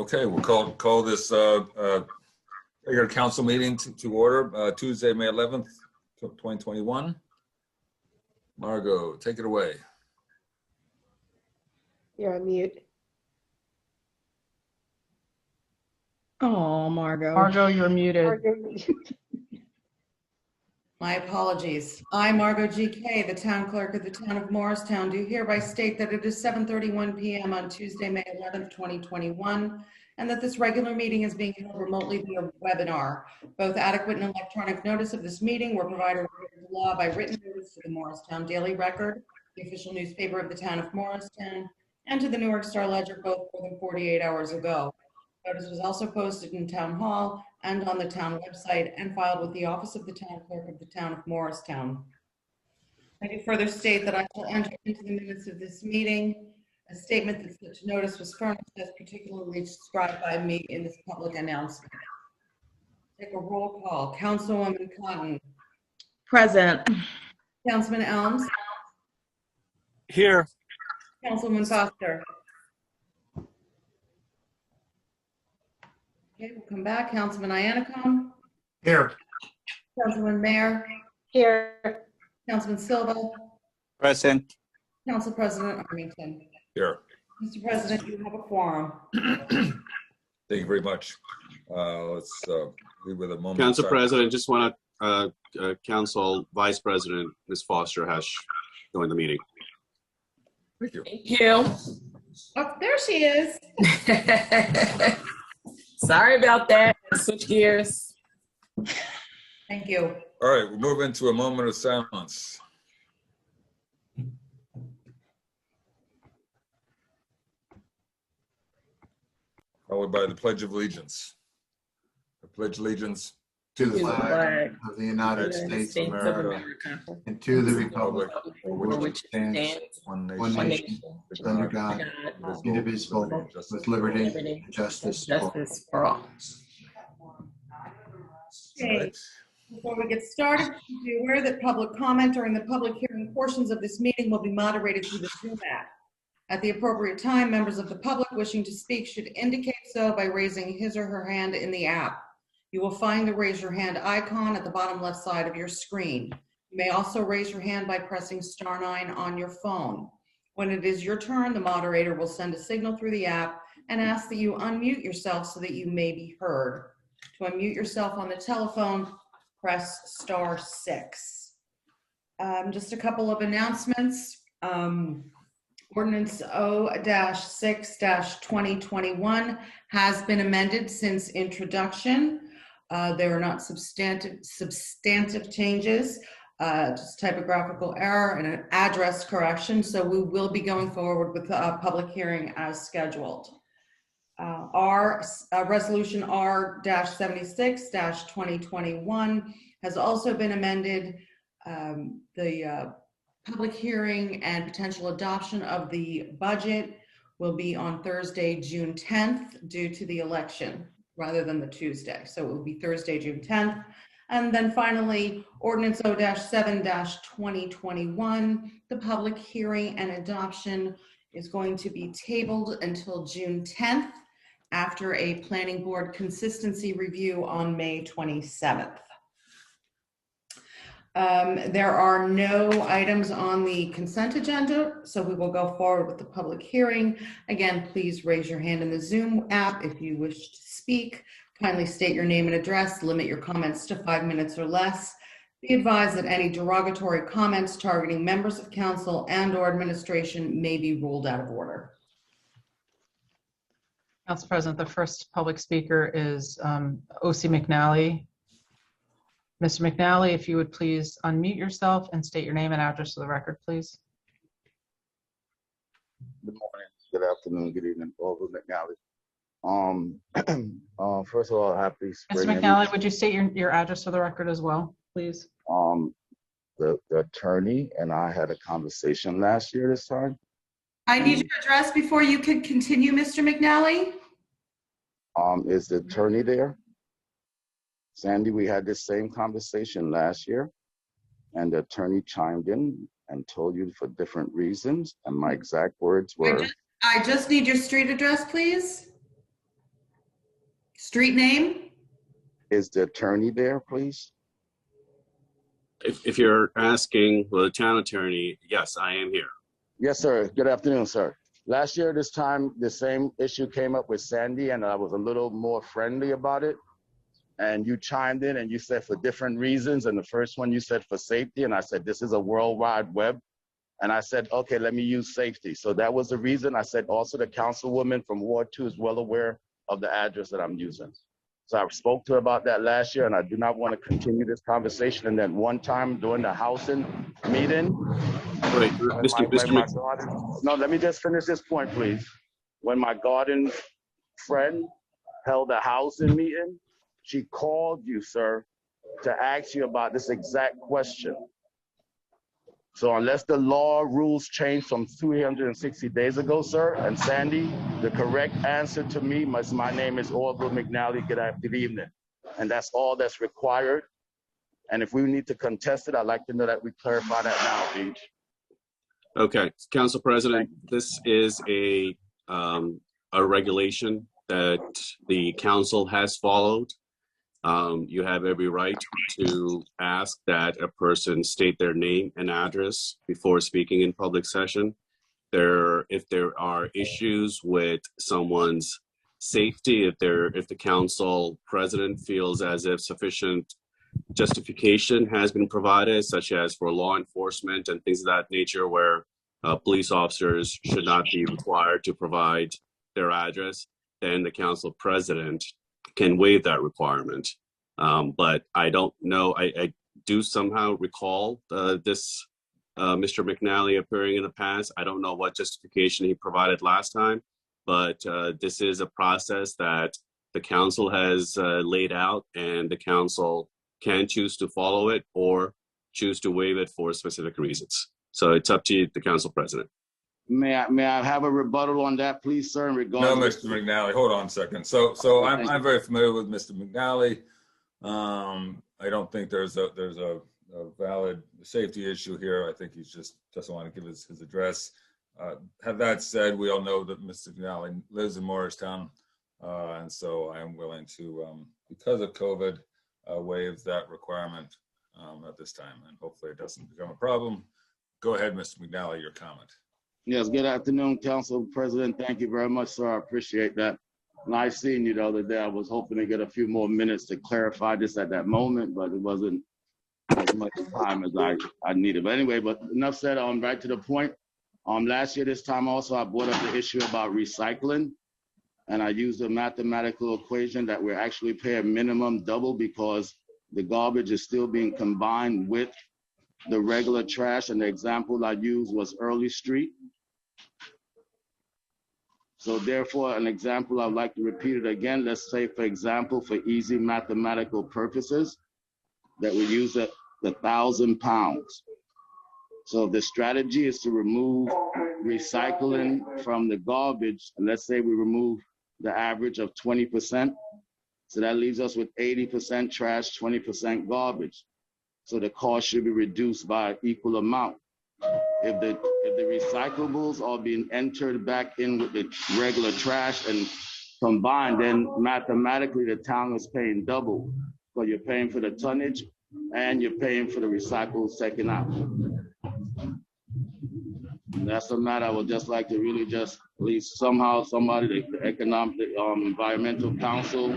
Okay, we'll call this regular council meeting to order, Tuesday, May 11th, 2021. Margot, take it away. You're on mute. Oh, Margot. Margot, you're muted. Margot. My apologies. I, Margot GK, the town clerk of the town of Morristown, do hereby state that it is 7:31 p.m. on Tuesday, May 11th, 2021, and that this regular meeting is being held remotely via webinar. Both adequate and electronic notice of this meeting were provided under law by written notice to the Morristown Daily Record, the official newspaper of the town of Morristown, and to the Newark Star Ledger both more than 48 hours ago. Notice was also posted in Town Hall and on the town website and filed with the office of the town clerk of the town of Morristown. I do further state that I will enter into the minutes of this meeting a statement that such notice was furnished as particularly described by me in this public announcement. Take a roll call. Councilwoman Cotton. Present. Councilman Elms. Here. Councilwoman Foster. Okay, we'll come back. Councilman Iannicone. Here. Councilman Mayer. Here. Councilman Silva. Present. Council President Armington. Here. Mr. President, you have a quorum. Thank you very much. Let's leave with a moment. Council President, just want to, Council Vice President, Ms. Foster has joined the meeting. Thank you. Thank you. Oh, there she is. Sorry about that. Switch gears. Thank you. All right, we'll move into a moment of silence. Followed by the Pledge of Allegiance. I pledge allegiance to the To the flag flag of the United States of America and to the republic for which stands one one nation, nation, under God, indivisible, with liberty and justice for all. Justice for all. Okay. Before we get started, be aware that public comment during the public hearing portions of this meeting will be moderated through the Zoom app. At the appropriate time, members of the public wishing to speak should indicate so by raising his or her hand in the app. You will find the raise your hand icon at the bottom left side of your screen. You may also raise your hand by pressing *9 on your phone. When it is your turn, the moderator will send a signal through the app and ask that you unmute yourself so that you may be heard. To unmute yourself on the telephone, press *6. Just a couple of announcements. Ordinance O-6-2021 has been amended since introduction. There are not substantive changes, just typographical error and an address correction. So we will be going forward with a public hearing as scheduled. Our resolution R-76-2021 has also been amended. The public hearing and potential adoption of the budget will be on Thursday, June 10th, due to the election rather than the Tuesday. So it will be Thursday, June 10th. And then finally, Ordinance O-7-2021, the public hearing and adoption is going to be tabled until June 10th after a planning board consistency review on May 27th. There are no items on the consent agenda, so we will go forward with the public hearing. Again, please raise your hand in the Zoom app if you wish to speak. Kindly state your name and address. Limit your comments to 5 minutes or less. Be advised that any derogatory comments targeting members of council and/or administration may be ruled out of order. Council President, the first public speaker is O.C. McNally. Mr. McNally, if you would please unmute yourself and state your name and address to the record, please. Good morning, good afternoon, good evening, Over McNally. First of all, happy spring. Mr. McNally, would you state your address to the record as well, please? The attorney and I had a conversation last year this time. I need your address before you can continue, Mr. McNally. Is the attorney there? Sandy, we had this same conversation last year, and the attorney chimed in and told you for different reasons, and my exact words were... I just need your street address, please. Street name? Is the attorney there, please? If you're asking, well, the town attorney, yes, I am here. Yes, sir. Good afternoon, sir. Last year, this time, the same issue came up with Sandy, and I was a little more friendly about it. And you chimed in and you said for different reasons. And the first one you said for safety. And I said, this is a World Wide Web. And I said, okay, let me use safety. So that was the reason. I said also the councilwoman from Ward 2 is well aware of the address that I'm using. So I spoke to her about that last year, and I do not want to continue this conversation. And then one time during the housing meeting, Wait, no, let me just finish this point, please. When my garden friend held a housing meeting, she called you, sir, to ask you about this exact question. So unless the law rules change from 360 days ago, sir, and Sandy, the correct answer to me, my name is Orville McNally, good evening. And that's all that's required. And if we need to contest it, I'd like to know that we clarify that now, Beach. Okay, Council President, this is a regulation that the council has followed. You have every right to ask that a person state their name and address before speaking in public session. If there are issues with someone's safety, if the council president feels as if sufficient justification has been provided, such as for law enforcement and things of that nature, where police officers should not be required to provide their address, then the council president can waive that requirement. But I don't know, I do somehow recall this Mr. McNally appearing in the past. I don't know what justification he provided last time, but this is a process that the council has laid out, and the council can choose to follow it or choose to waive it for specific reasons. So it's up to you, the council president. May I have a rebuttal on that, please, sir, in regards No, Mr. McNally, hold on a second. So I'm very familiar with Mr. McNally. I don't think there's a valid safety issue here. I think he just doesn't want to give his address. Have that said, we all know that Mr. McNally lives in Morristown, and so I am willing to, because of COVID, waive that requirement at this time, and hopefully it doesn't become a problem. Go ahead, Mr. McNally, your comment. Yes, good afternoon, Council President. Thank you very much, sir. I appreciate that. Nice seeing you the other day. I was hoping to get a few more minutes to clarify this at that moment, but it wasn't as much time as I needed. But anyway, but enough said, right to the point. Last year, this time also, I brought up the issue about recycling, and I used a mathematical equation that we're actually paying minimum double because the garbage is still being combined with the regular trash, and the example I used was Early Street. So therefore, an example, I'd like to repeat it again. Let's say, for example, for easy mathematical purposes, that we use 1,000 pounds. So the strategy is to remove recycling from the garbage, and let's say we remove the average of 20%. So that leaves us with 80% trash, 20% garbage. So the cost should be reduced by equal amount. If the recyclables are being entered back in with the regular trash and combined, then mathematically the town is paying double. So you're paying for the tonnage and you're paying for the recycled second out. That's a matter I would just like to really just at least somehow somebody, the economic, environmental council,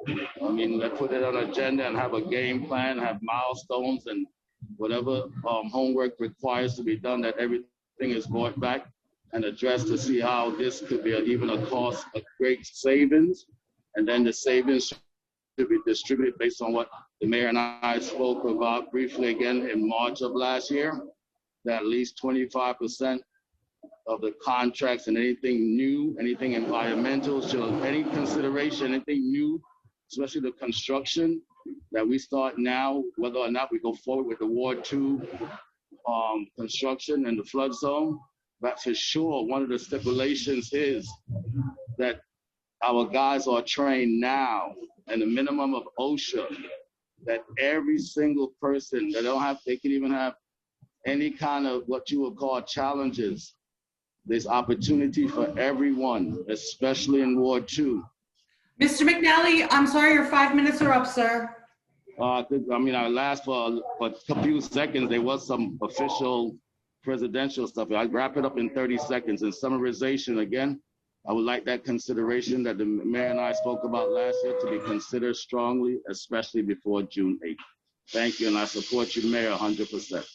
let's put it on an agenda and have a game plan, have milestones and whatever homework requires to be done, that everything is brought back and addressed to see how this could be even a cost of great savings. And then the savings should be distributed based on what the mayor and I spoke about briefly again in March of last year, that at least 25% of the contracts and anything new, anything environmental, so any consideration, anything new, especially the construction, that we start now, whether or not we go forward with the Ward 2 construction in the flood zone. But for sure, one of the stipulations is that our guys are trained now, and the minimum of OSHA, that every single person, they can even have any kind of what you would call challenges. There's opportunity for everyone, especially in Ward 2. Mr. McNally, I'm sorry, your 5 minutes are up, sir. I last for a few seconds. There was some official presidential stuff. I'd wrap it up in 30 seconds. In summarization, again, I would like that consideration that the mayor and I spoke about last year to be considered strongly, especially before June 8th. Thank you, and I support you, Mayor, 100%.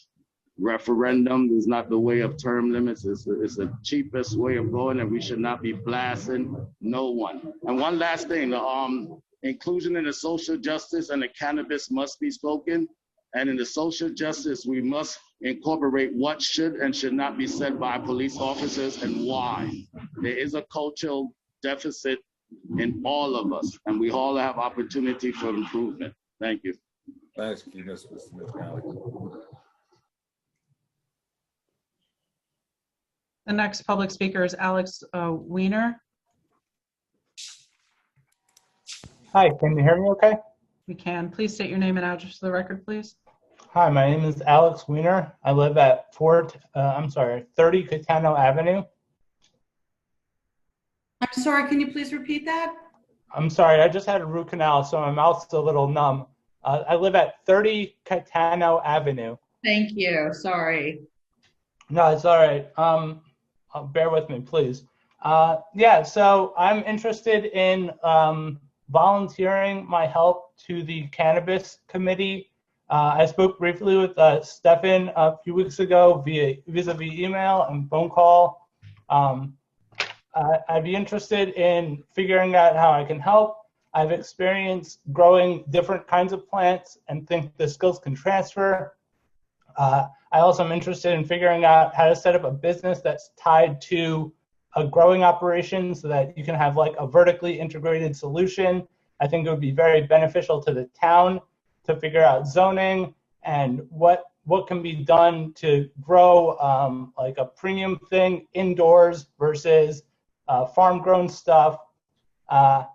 Referendum is not the way of term limits. It's the cheapest way of going, and we should not be blasting no one. And one last thing, the inclusion in the social justice and the cannabis must be spoken. And in the social justice, we must incorporate what should and should not be said by police officers and why. There is a cultural deficit in all of us, and we all have opportunity for improvement. Thank you. Thanks, Mr. McNally. The next public speaker is Alex Weiner. Hi, can you hear me okay? We can. Please state your name and address for the record, please. Hi, my name is Alex Weiner. I live at 30 Catano Avenue. I'm sorry, can you please repeat that? I'm sorry, I just had a root canal, so my mouth's a little numb. I live at 30 Catano Avenue. Thank you, sorry. No, it's all right. Bear with me, please. So I'm interested in volunteering my help to the Cannabis Committee. I spoke briefly with Stefan a few weeks ago vis-a-vis email and phone call. I'd be interested in figuring out how I can help. I've experienced growing different kinds of plants and think the skills can transfer. I also am interested in figuring out how to set up a business that's tied to a growing operation so that you can have like a vertically integrated solution. I think it would be very beneficial to the town to figure out zoning and what can be done to grow like a premium thing indoors versus farm grown stuff. I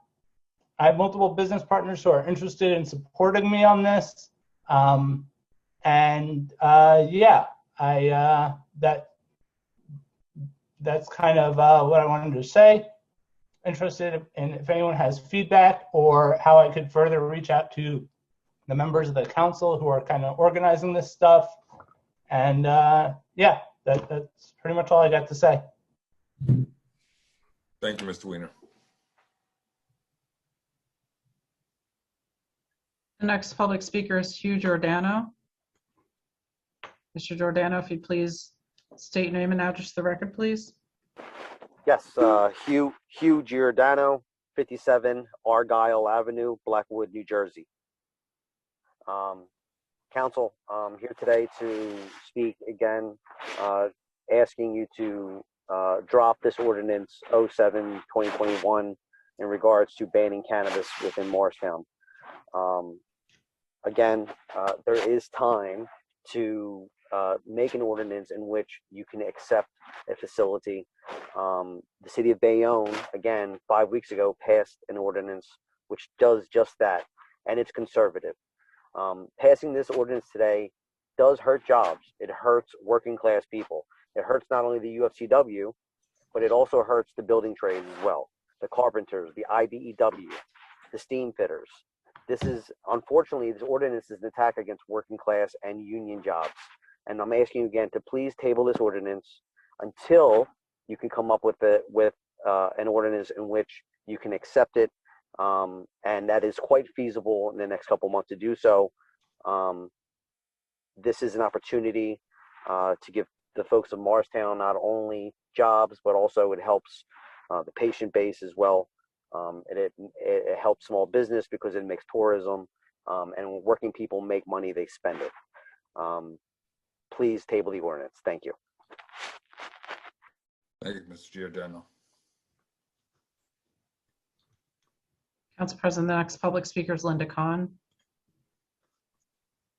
have multiple business partners who are interested in supporting me on this. That's kind of what I wanted to say. Interested in if anyone has feedback or how I could further reach out to the members of the council who are kind of organizing this stuff. And that's pretty much all I got to say. Thank you, Mr. Weiner. The next public speaker is Hugh Giordano. Mr. Giordano, if you'd please state your name and address to the record, please. Yes, Hugh Giordano, 57 Argyle Avenue, Blackwood, New Jersey. Council, I'm here today to speak again, asking you to drop this ordinance 07-2021 in regards to banning cannabis within Morristown. There is time to make an ordinance in which you can accept a facility. The city of Bayonne, again, 5 weeks ago, passed an ordinance which does just that, and it's conservative. Passing this ordinance today does hurt jobs. It hurts working class people. It hurts not only the UFCW, but it also hurts the building trades as well. The carpenters, the IBEW, the steam fitters. Unfortunately, this ordinance is an attack against working class and union jobs. And I'm asking you again to please table this ordinance until you can come up with an ordinance in which you can accept it. And that is quite feasible in the next couple months to do so. This is an opportunity to give the folks of Morristown not only jobs, but also it helps the patient base as well. It helps small business because it makes tourism, and when working people make money, they spend it. Please table the ordinance. Thank you. Thank you, Mr. Giordano. Council President, the next public speaker is Linda Kahn.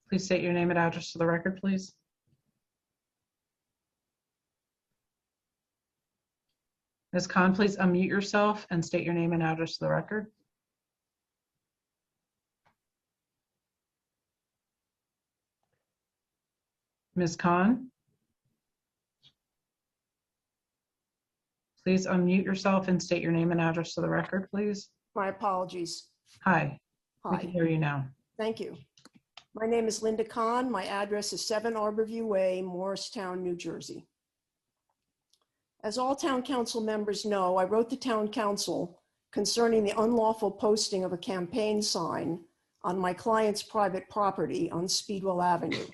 Please state your name and address to the record, please. Ms. Kahn, please unmute yourself and state your name and address to the record. Ms. Kahn, please unmute yourself and state your name and address to the record, please. My apologies. Hi, we can Hi, hear you now. thank you. My name is Linda Kahn. My address is 7 Arborview Way, Morristown, New Jersey. As all town council members know, I wrote the town council concerning the unlawful posting of a campaign sign on my client's private property on Speedwell Avenue.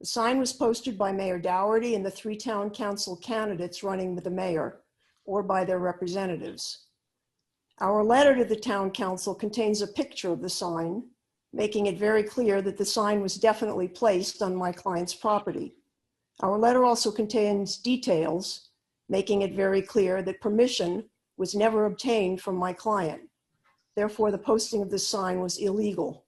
The sign was posted by Mayor Dougherty and the 3 town council candidates running with the mayor or by their representatives. Our letter to the town council contains a picture of the sign, making it very clear that the sign was definitely placed on my client's property. Our letter also contains details, making it very clear that permission was never obtained from my client. Therefore, the posting of this sign was illegal.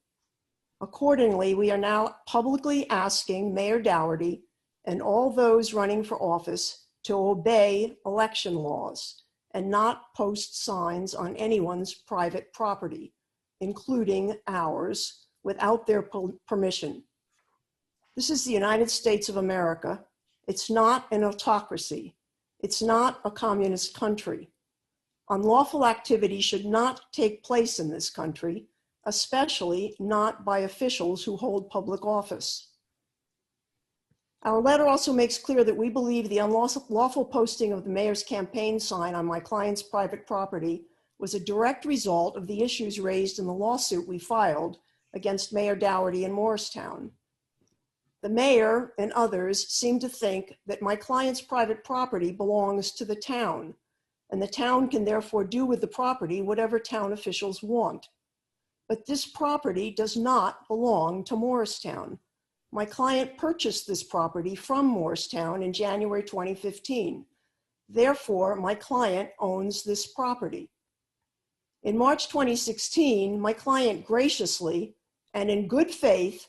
Accordingly, we are now publicly asking Mayor Dougherty and all those running for office to obey election laws and not post signs on anyone's private property, including ours, without their permission. This is the United States of America. It's not an autocracy. It's not a communist country. Unlawful activity should not take place in this country, especially not by officials who hold public office. Our letter also makes clear that we believe the unlawful posting of the mayor's campaign sign on my client's private property was a direct result of the issues raised in the lawsuit we filed against Mayor Dougherty in Morristown. The mayor and others seem to think that my client's private property belongs to the town, and the town can therefore do with the property whatever town officials want. But this property does not belong to Morristown. My client purchased this property from Morristown in January 2015. Therefore, my client owns this property. In March 2016, my client graciously and in good faith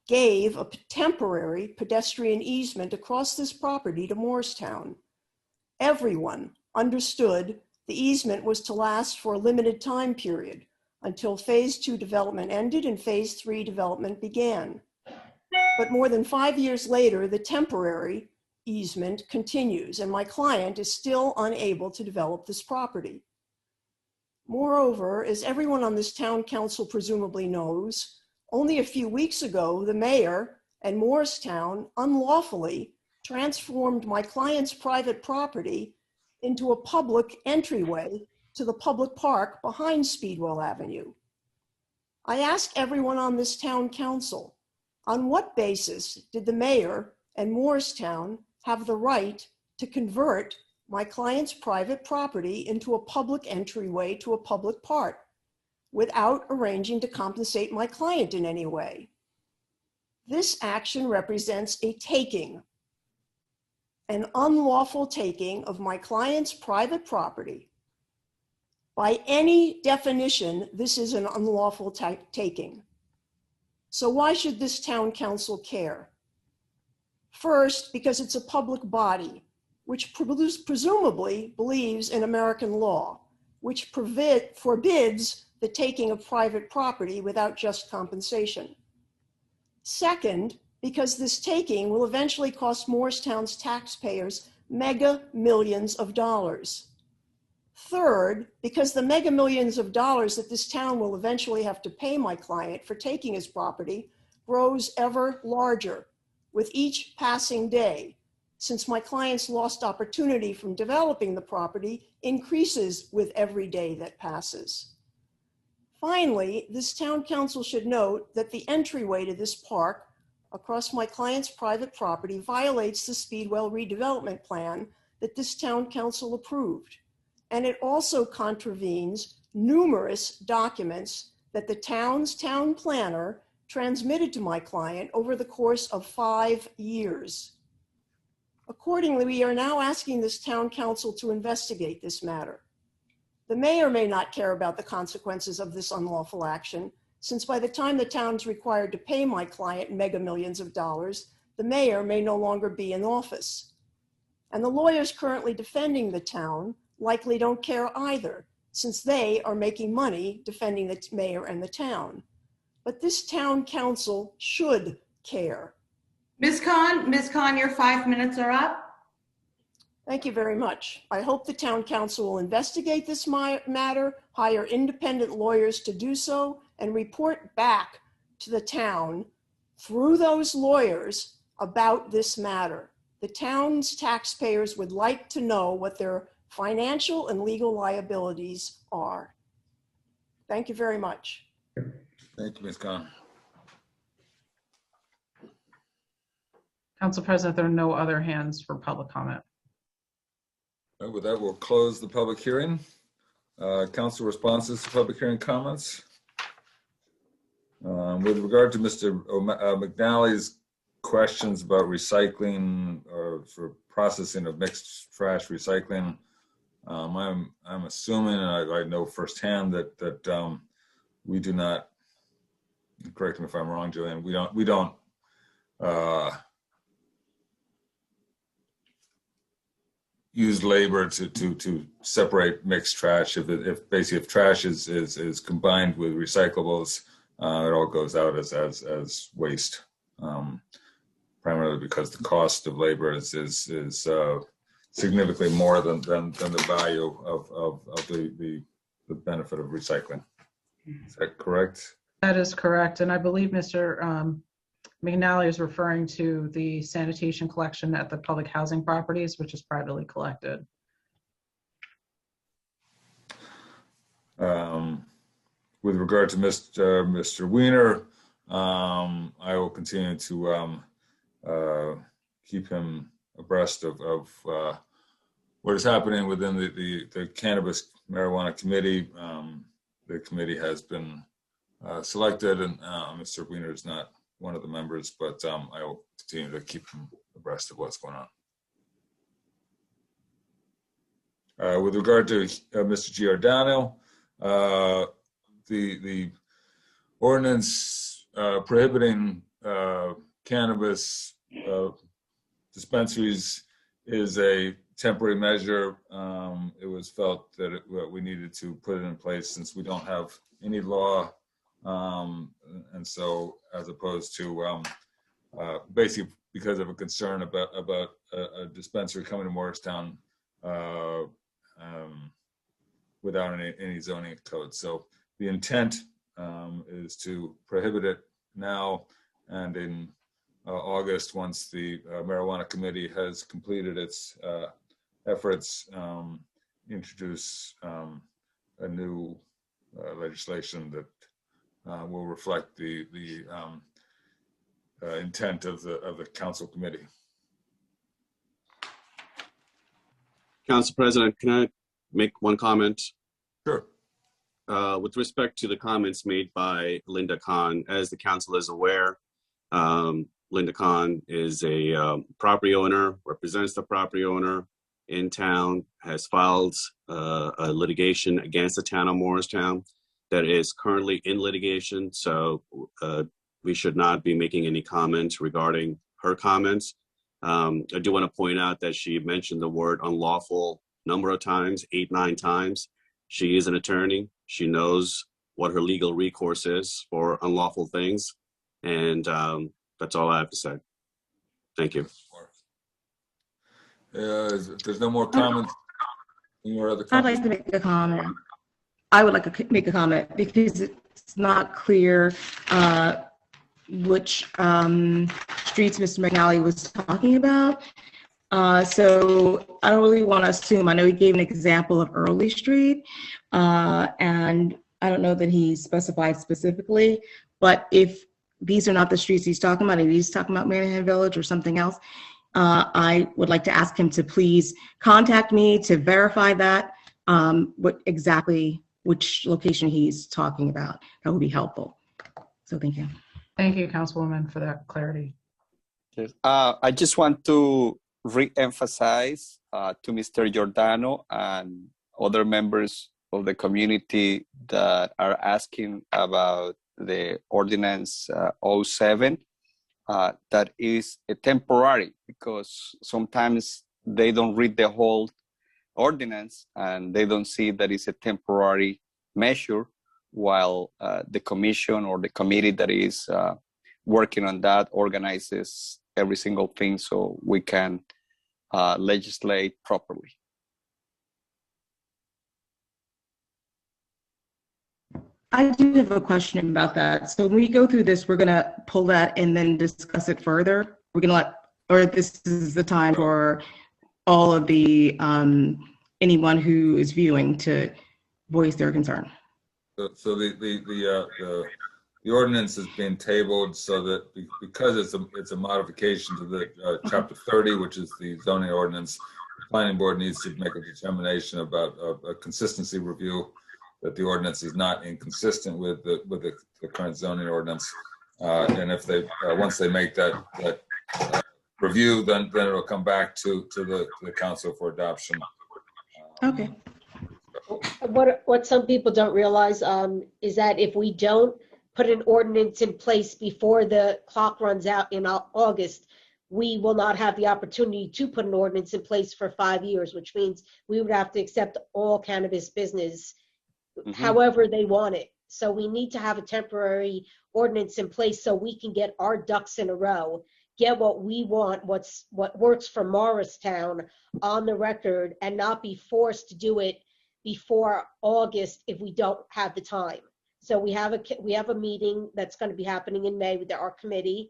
gave a temporary pedestrian easement across this property to Morristown. Everyone understood the easement was to last for a limited time period until phase 2 development ended and phase 3 development began. But more than 5 years later, the temporary easement continues and my client is still unable to develop this property. Moreover, as everyone on this town council presumably knows, only a few weeks ago, the mayor and Morristown unlawfully transformed my client's private property into a public entryway to the public park behind Speedwell Avenue. I ask everyone on this town council, on what basis did the mayor and Morristown have the right to convert my client's private property into a public entryway to a public park without arranging to compensate my client in any way? This action represents a taking, an unlawful taking of my client's private property. By any definition, this is an unlawful taking. So why should this town council care? First, because it's a public body, which presumably believes in American law, which forbids the taking of private property without just compensation. Second, because this taking will eventually cost Morristown's taxpayers mega millions of dollars. Third, because the mega millions of dollars that this town will eventually have to pay my client for taking his property grows ever larger with each passing day, since my client's lost opportunity from developing the property increases with every day that passes. Finally, this town council should note that the entryway to this park across my client's private property violates the Speedwell redevelopment plan that this town council approved. And it also contravenes numerous documents that the town's town planner transmitted to my client over the course of 5 years. Accordingly, we are now asking this town council to investigate this matter. The mayor may not care about the consequences of this unlawful action, since by the time the town's required to pay my client mega millions of dollars, the mayor may no longer be in office. And the lawyers currently defending the town likely don't care either, since they are making money defending the mayor and the town. But this town council should care. Ms. Khan, your 5 minutes are up. Thank you very much. I hope the town council will investigate this matter, hire independent lawyers to do so, and report back to the town through those lawyers about this matter. The town's taxpayers would like to know what their financial and legal liabilities are. Thank you very much. Thank you, Ms. Khan. Council President, there are no other hands for public comment. All right, with that, we'll close the public hearing. Council responses to public hearing comments. With regard to Mr. McNally's questions about recycling or for processing of mixed trash recycling, I'm assuming, and I know firsthand that we do not. Correct me if I'm wrong, Julian. We don't. Use labor to separate mixed trash. If trash is combined with recyclables, it all goes out as waste. Primarily because the cost of labor is significantly more than the value of the benefit of recycling. Is that correct? That is correct, and I believe Mr. McNally is referring to the sanitation collection at the public housing properties, which is privately collected. With regard to Mr. Weiner, I will continue to keep him abreast of what is happening within the Cannabis Marijuana Committee. The committee has been selected, and Mr. Weiner is not one of the members, but I will continue to keep him abreast of what's going on. With regard to Mr. Giordano, the ordinance prohibiting cannabis dispensaries is a temporary measure. It was felt that we needed to put it in place since we don't have any law. And so, as opposed to basically because of a concern about a dispensary coming to Morristown without any zoning code. So the intent is to prohibit it now, and in August, once the Marijuana Committee has completed its efforts, introduce a new legislation that will reflect the intent of the council committee. Council President, can I make one comment? Sure. With respect to the comments made by Linda Khan, as the council is aware, Linda Khan is a property owner, represents the property owner in town, has filed a litigation against the town of Morristown that is currently in litigation. So we should not be making any comments regarding her comments. I do want to point out that she mentioned the word unlawful a number of times, 8, 9 times. She is an attorney. She knows what her legal recourse is for unlawful things. And that's all I have to say. Thank you. If there's no more comments, any more other I'd comments? like to make a comment. I would like to make a comment because it's not clear which streets Mr. McNally was talking about. So I don't really want to assume. I know he gave an example of Early Street, and I don't know that he specified specifically, but if these are not the streets he's talking about, if he's talking about Manningham Village or something else, I would like to ask him to please contact me to verify that, which location he's talking about. That would be helpful. So thank you. Thank you, Councilwoman, for that clarity. Yes. I just want to re-emphasize to Mr. Giordano and other members of the community that are asking about the ordinance 07 that is a temporary, because sometimes they don't read the whole ordinance and they don't see that it's a temporary measure, while the commission or the committee that is working on that organizes every single thing so we can legislate properly. I do have a question about that. So when we go through this, we're gonna pull that and then discuss it further. We're gonna or this is the time for all of the, anyone who is viewing to voice their concern. So the ordinance is being tabled so that because it's a modification to the chapter 30, which is the zoning ordinance, the planning board needs to make a determination about a consistency review, that the ordinance is not inconsistent with the current zoning ordinance. And if they once they make that review, then it'll come back to the council for adoption. Okay. What some people don't realize is that if we don't put an ordinance in place before the clock runs out in August, we will not have the opportunity to put an ordinance in place for 5 years, which means we would have to accept all cannabis business however they want it. So we need to have a temporary ordinance in place so we can get our ducks in a row, get what we want, what works for Morristown on the record, and not be forced to do it before August if we don't have the time. So we have a meeting that's going to be happening in May with our committee.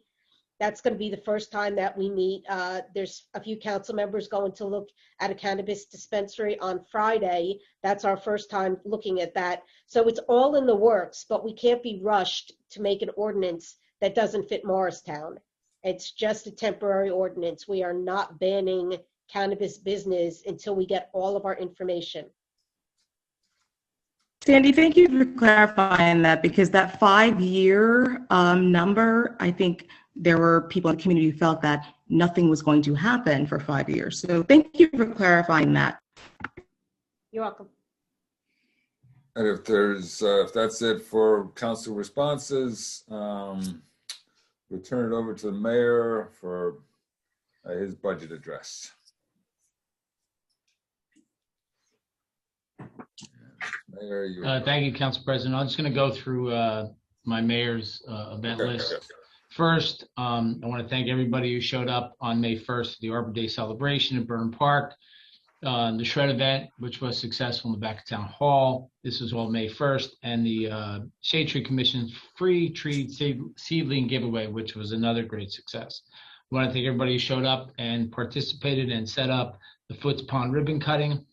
That's going to be the first time that we meet. There's a few council members going to look at a cannabis dispensary on Friday. That's our first time looking at that. So it's all in the works, but we can't be rushed to make an ordinance that doesn't fit Morristown. It's just a temporary ordinance. We are not banning cannabis business until we get all of our information. Sandy, thank you for clarifying that, because that 5-year number, I think there were people in the community who felt that nothing was going to happen for 5 years. So thank you for clarifying that. You're welcome. And if that's it for council responses, we'll turn it over to the mayor for his budget address. Mayor, thank you, Council President. I'm just going to go through my mayor's event list. First, I want to thank everybody who showed up on May 1st, the Arbor Day celebration in Burnham Park. The Shred event, which was successful in the back of Town Hall. This was all May 1st. And the Shade Tree Commission's free tree seedling giveaway, which was another great success. I want to thank everybody who showed up and participated and set up the Foots Pond ribbon cutting.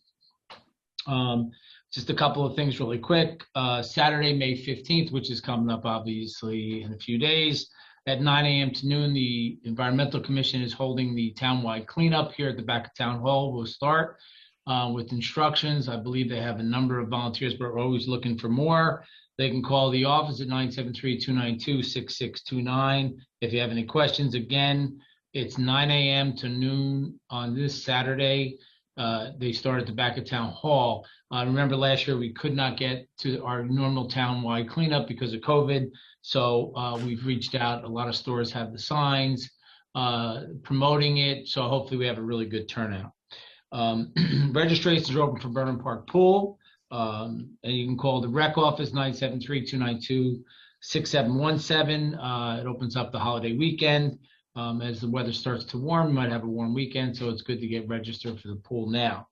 Just a couple of things really quick. Saturday, May 15th, which is coming up obviously in a few days, at 9 a.m. to noon, the Environmental Commission is holding the townwide cleanup here at the back of Town Hall. We'll start with instructions. I believe they have a number of volunteers, but we're always looking for more. They can call the office at 973-292-6629. If you have any questions, again, it's 9 a.m. to noon on this Saturday. They start at the back of Town Hall. Remember last year we could not get to our normal town-wide cleanup because of COVID. So we've reached out. A lot of stores have the signs promoting it. So hopefully we have a really good turnout. Registrations are open for Burnham Park Pool. And you can call the rec office, 973-292-6717. It opens up the holiday weekend. As the weather starts to warm, we might have a warm weekend, so it's good to get registered for the pool now.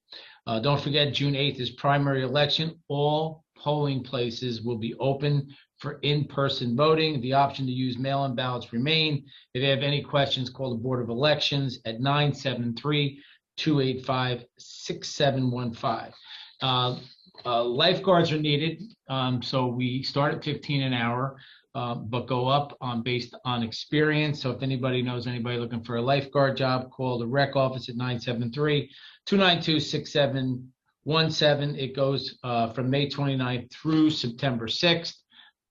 Don't forget, June 8th is primary election. All polling places will be open for in-person voting. The option to use mail-in ballots remain. If you have any questions, call the Board of Elections at 973-285-6715. Lifeguards are needed, so we start at $15 an hour. But go up based on experience. So if anybody knows anybody looking for a lifeguard job, call the rec office at 973-292-6717. It goes from May 29th through September 6th.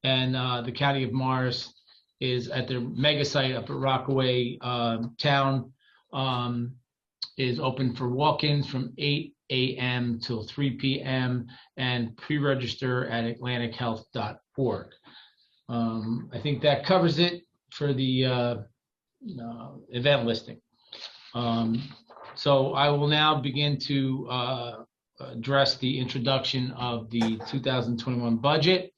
And the County of Morris is at their mega site up at Rockaway Town, is open for walk-ins from 8 a.m. till 3 p.m. and pre-register at atlantichealth.org. I think that covers it for the event listing. So I will now begin to address the introduction of the 2021 budget.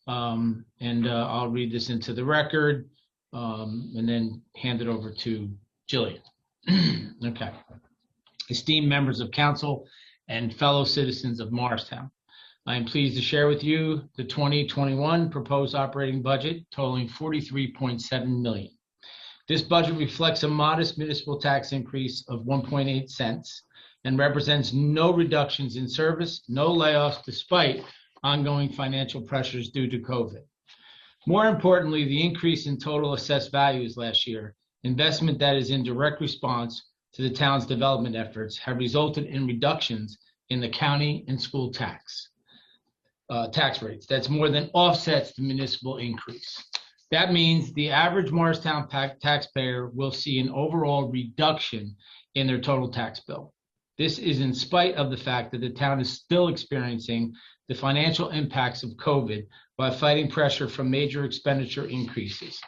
And I'll read this into the record and then hand it over to Jillian. Okay. esteemed members of council, and fellow citizens of Morristown. I am pleased to share with you the 2021 proposed operating budget totaling $43.7 million. This budget reflects a modest municipal tax increase of 1.8 cents and represents no reductions in service, no layoffs, despite ongoing financial pressures due to COVID. More importantly, the increase in total assessed values last year, investment that is in direct response to the town's development efforts, have resulted in reductions in the county and school tax rates. That's more than offsets the municipal increase. That means the average Morristown taxpayer will see an overall reduction in their total tax bill. This is in spite of the fact that the town is still experiencing the financial impacts of COVID while fighting pressure from major expenditure increases.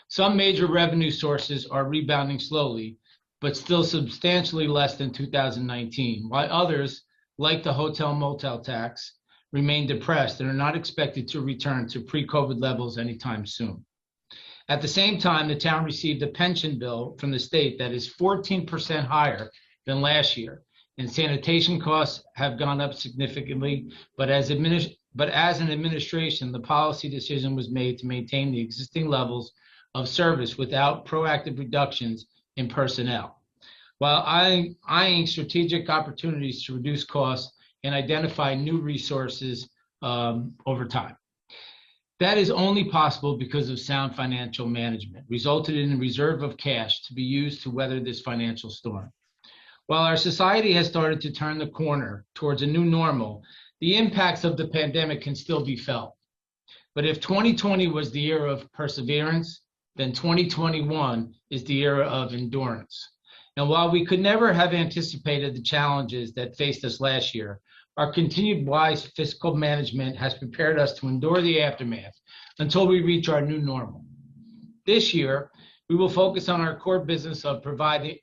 Some major revenue sources are rebounding slowly, but still substantially less than 2019, while others, like the hotel motel tax, remain depressed and are not expected to return to pre-COVID levels anytime soon. At the same time, the town received a pension bill from the state that is 14% higher than last year, and sanitation costs have gone up significantly, but as an administration, the policy decision was made to maintain the existing levels of service without proactive reductions in personnel, while eyeing strategic opportunities to reduce costs and identify new resources over time. That is only possible because of sound financial management, resulted in a reserve of cash to be used to weather this financial storm. While our society has started to turn the corner towards a new normal, the impacts of the pandemic can still be felt. But if 2020 was the year of perseverance, then 2021 is the era of endurance. And while we could never have anticipated the challenges that faced us last year, our continued wise fiscal management has prepared us to endure the aftermath until we reach our new normal. This year, we will focus on our core business of providing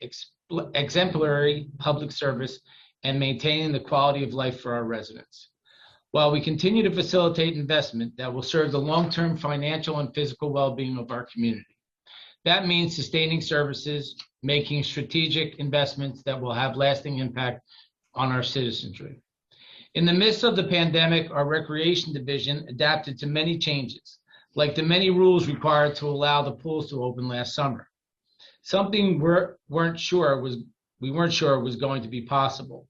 exemplary public service and maintaining the quality of life for our residents, while we continue to facilitate investment that will serve the long-term financial and physical well-being of our community. That means sustaining services, making strategic investments that will have lasting impact on our citizenry. In the midst of the pandemic, our recreation division adapted to many changes, like the many rules required to allow the pools to open last summer. Something we weren't sure was going to be possible.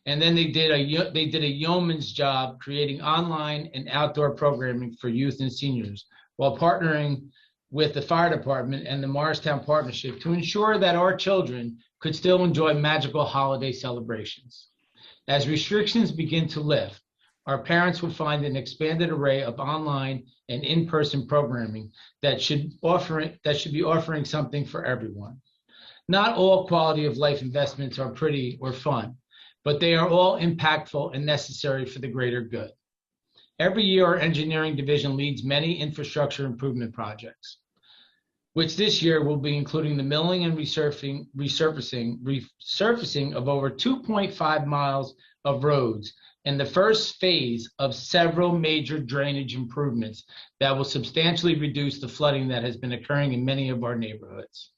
And then they did a yeoman's job creating online and outdoor programming for youth and seniors while partnering with the fire department and the Morristown Partnership to ensure that our children could still enjoy magical holiday celebrations. As restrictions begin to lift, our parents will find an expanded array of online and in-person programming that should be offering something for everyone. Not all quality of life investments are pretty or fun, but they are all impactful and necessary for the greater good. Every year, our engineering division leads many infrastructure improvement projects, which this year will be including the milling and resurfacing of over 2.5 miles of roads and the first phase of several major drainage improvements that will substantially reduce the flooding that has been occurring in many of our neighborhoods.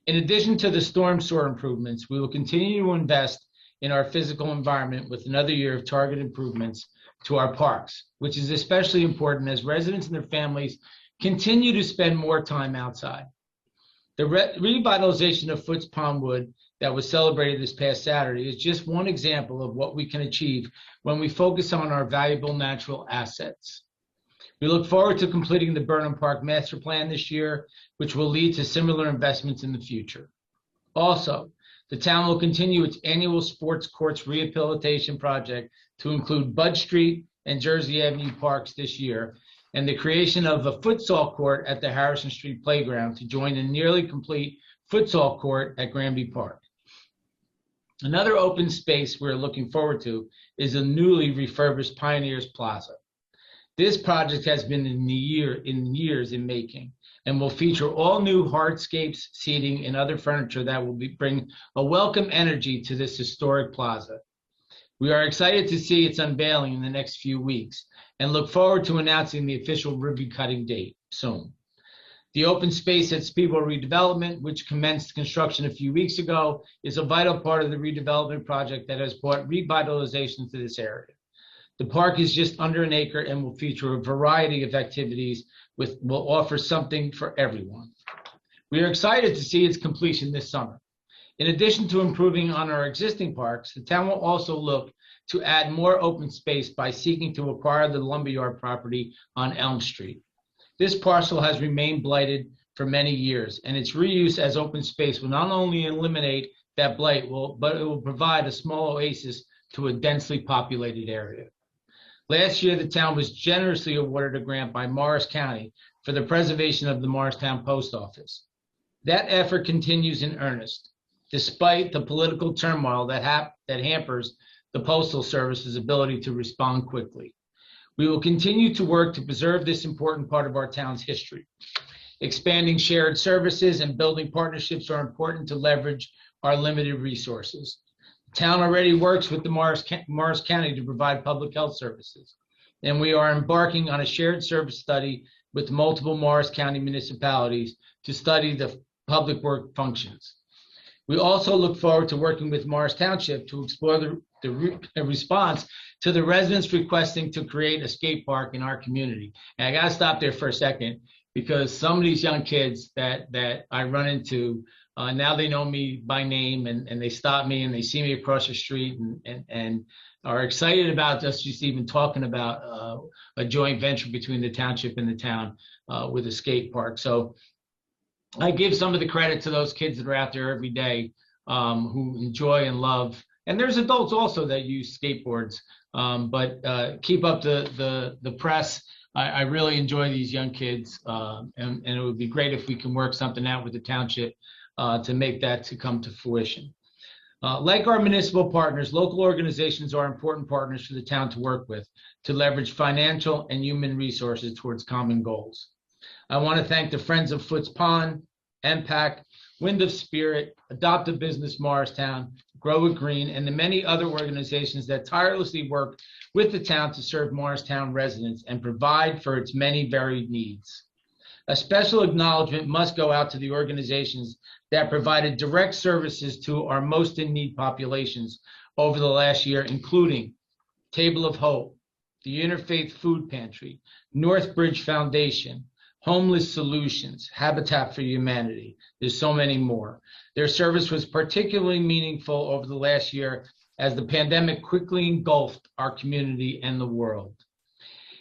In addition to the storm sewer improvements, we will continue to invest in our physical environment with another year of target improvements to our parks, which is especially important as residents and their families continue to spend more time outside. The revitalization of Foots Pondwood that was celebrated this past Saturday is just one example of what we can achieve when we focus on our valuable natural assets. We look forward to completing the Burnham Park Master Plan this year, which will lead to similar investments in the future. Also, the town will continue its annual sports courts rehabilitation project to include Bud Street and Jersey Avenue parks this year, and the creation of a futsal court at the Harrison Street Playground to join a nearly complete futsal court at Granby Park. Another open space we're looking forward to is a newly refurbished Pioneers Plaza. This project has been years in making and will feature all new hardscapes, seating, and other furniture that will bring a welcome energy to this historic plaza. We are excited to see its unveiling in the next few weeks and look forward to announcing the official ribbon cutting date soon. The open space at Speedwell redevelopment, which commenced construction a few weeks ago, is a vital part of the redevelopment project that has brought revitalization to this area. The park is just under an acre and will feature a variety of activities will offer something for everyone. We are excited to see its completion this summer. In addition to improving on our existing parks, the town will also look to add more open space by seeking to acquire the lumberyard property on Elm Street. This parcel has remained blighted for many years, and its reuse as open space will not only eliminate that blight, but it will provide a small oasis to a densely populated area. Last year, the town was generously awarded a grant by Morris County for the preservation of the Morristown Post Office. That effort continues in earnest, despite the political turmoil that hampers the Postal Service's ability to respond quickly. We will continue to work to preserve this important part of our town's history. Expanding shared services and building partnerships are important to leverage our limited resources. The town already works with the Morris County to provide public health services, and we are embarking on a shared service study with multiple Morris County municipalities to study the public work functions. We also look forward to working with Morris Township to explore the response to the residents requesting to create a skate park in our community. And I gotta stop there for a second, because some of these young kids that I run into, now they know me by name, and they stop me and they see me across the street and are excited about us just even talking about a joint venture between the township and the town with a skate park. So I give some of the credit to those kids that are out there every day who enjoy and love. And there's adults also that use skateboards, but keep up the press. I really enjoy these young kids, and it would be great if we can work something out with the township to make that to come to fruition. Like our municipal partners, local organizations are important partners for the town to work with to leverage financial and human resources towards common goals. I want to thank the Friends of Foots Pond, MPAC, Wind of Spirit, Adopt a Business Morristown, Grow a Green, and the many other organizations that tirelessly work with the town to serve Morristown residents and provide for its many varied needs. A special acknowledgement must go out to the organizations that provided direct services to our most in need populations over the last year, including Table of Hope, the Interfaith Food Pantry, Northbridge Foundation, Homeless Solutions, Habitat for Humanity. There's so many more. Their service was particularly meaningful over the last year as the pandemic quickly engulfed our community and the world.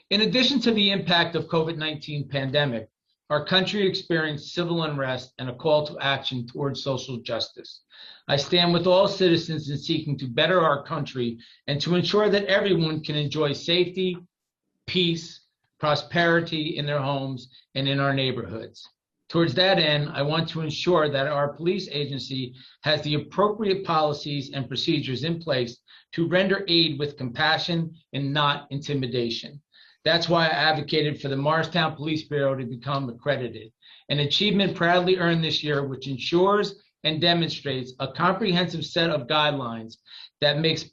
In addition to the impact of COVID-19 pandemic, our country experienced civil unrest and a call to action towards social justice. I stand with all citizens in seeking to better our country and to ensure that everyone can enjoy safety, peace, prosperity in their homes and in our neighborhoods. Towards that end, I want to ensure that our police agency has the appropriate policies and procedures in place to render aid with compassion and not intimidation. That's why I advocated for the Morristown Police Bureau to become accredited, an achievement proudly earned this year, which ensures and demonstrates a comprehensive set of guidelines that makes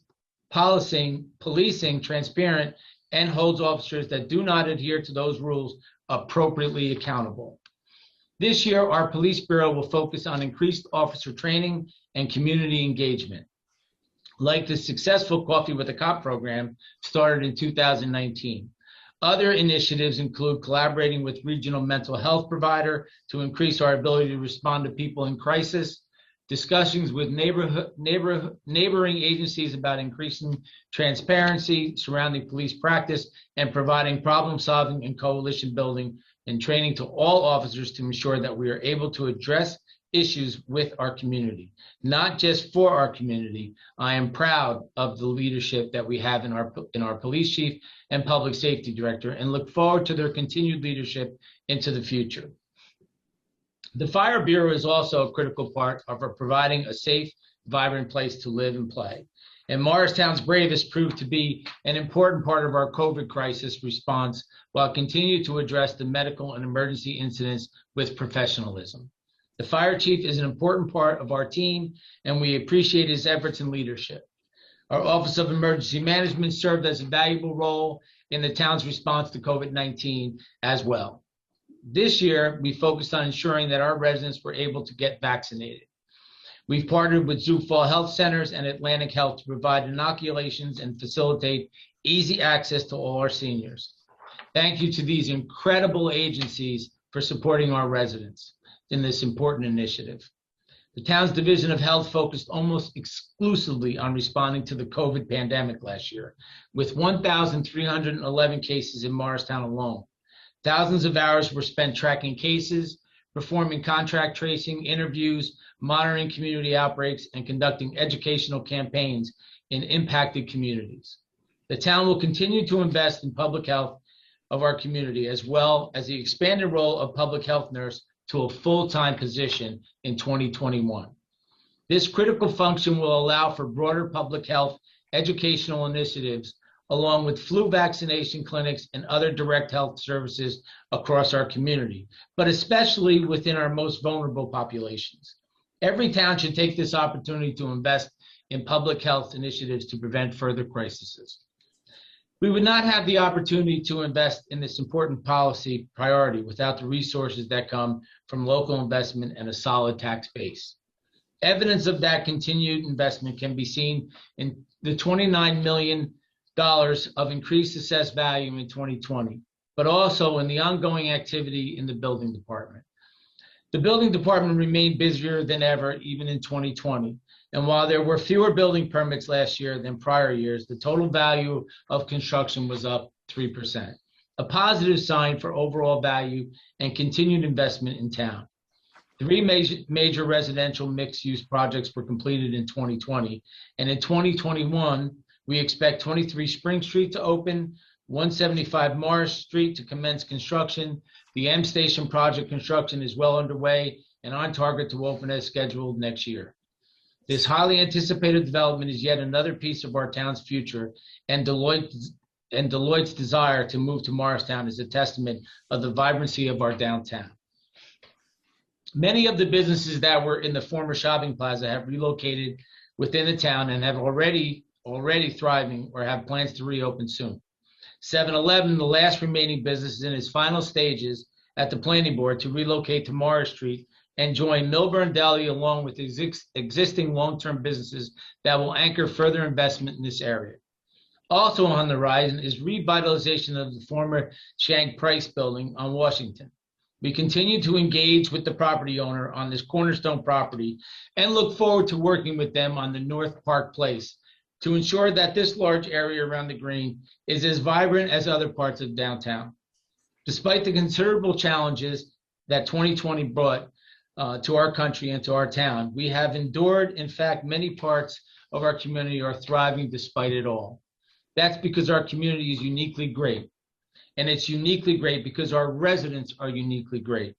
policing transparent and holds officers that do not adhere to those rules appropriately accountable. This year, our Police Bureau will focus on increased officer training and community engagement, like the successful Coffee with a Cop program started in 2019. Other initiatives include collaborating with regional mental health provider to increase our ability to respond to people in crisis, discussions with neighboring agencies about increasing transparency surrounding police practice, and providing problem solving and coalition building and training to all officers to ensure that we are able to address issues with our community, not just for our community. I am proud of the leadership that we have in our police chief and public safety director, and look forward to their continued leadership into the future. The Fire Bureau is also a critical part of our providing a safe, vibrant place to live and play. And Morristown's Bravest proved to be an important part of our COVID crisis response, while continuing to address the medical and emergency incidents with professionalism. The fire chief is an important part of our team, and we appreciate his efforts and leadership. Our Office of Emergency Management served as a valuable role in the town's response to COVID-19 as well. This year, we focused on ensuring that our residents were able to get vaccinated. We've partnered with Sioux Falls Health Centers and Atlantic Health to provide inoculations and facilitate easy access to all our seniors. Thank you to these incredible agencies for supporting our residents in this important initiative. The town's Division of Health focused almost exclusively on responding to the COVID pandemic last year, with 1,311 cases in Morristown alone. Thousands of hours were spent tracking cases, performing contact tracing, interviews, monitoring community outbreaks, and conducting educational campaigns in impacted communities. The town will continue to invest in public health of our community, as well as the expanded role of public health nurse to a full-time position in 2021. This critical function will allow for broader public health educational initiatives, along with flu vaccination clinics and other direct health services across our community, but especially within our most vulnerable populations. Every town should take this opportunity to invest in public health initiatives to prevent further crises. We would not have the opportunity to invest in this important policy priority without the resources that come from local investment and a solid tax base. Evidence of that continued investment can be seen in the $29 million of increased assessed value in 2020, but also in the ongoing activity in the building department. The building department remained busier than ever, even in 2020. And while there were fewer building permits last year than prior years, the total value of construction was up 3%, a positive sign for overall value and continued investment in town. 3 major residential mixed-use projects were completed in 2020, and in 2021, we expect 23 Spring Street to open, 175 Morris Street to commence construction. The M Station project construction is well underway and on target to open as scheduled next year. This highly anticipated development is yet another piece of our town's future, and Deloitte's desire to move to Morristown is a testament of the vibrancy of our downtown. Many of the businesses that were in the former shopping plaza have relocated within the town and have already thriving or have plans to reopen soon. 7-Eleven, the last remaining business, is in its final stages at the planning board to relocate to Morris Street and join Milburn Deli along with existing long-term businesses that will anchor further investment in this area. Also on the horizon is revitalization of the former Shank Price building on Washington. We continue to engage with the property owner on this cornerstone property and look forward to working with them on the North Park Place to ensure that this large area around the green is as vibrant as other parts of downtown. Despite the considerable challenges that 2020 brought to our country and to our town, we have endured. In fact, many parts of our community are thriving despite it all. That's because our community is uniquely great. And it's uniquely great because our residents are uniquely great.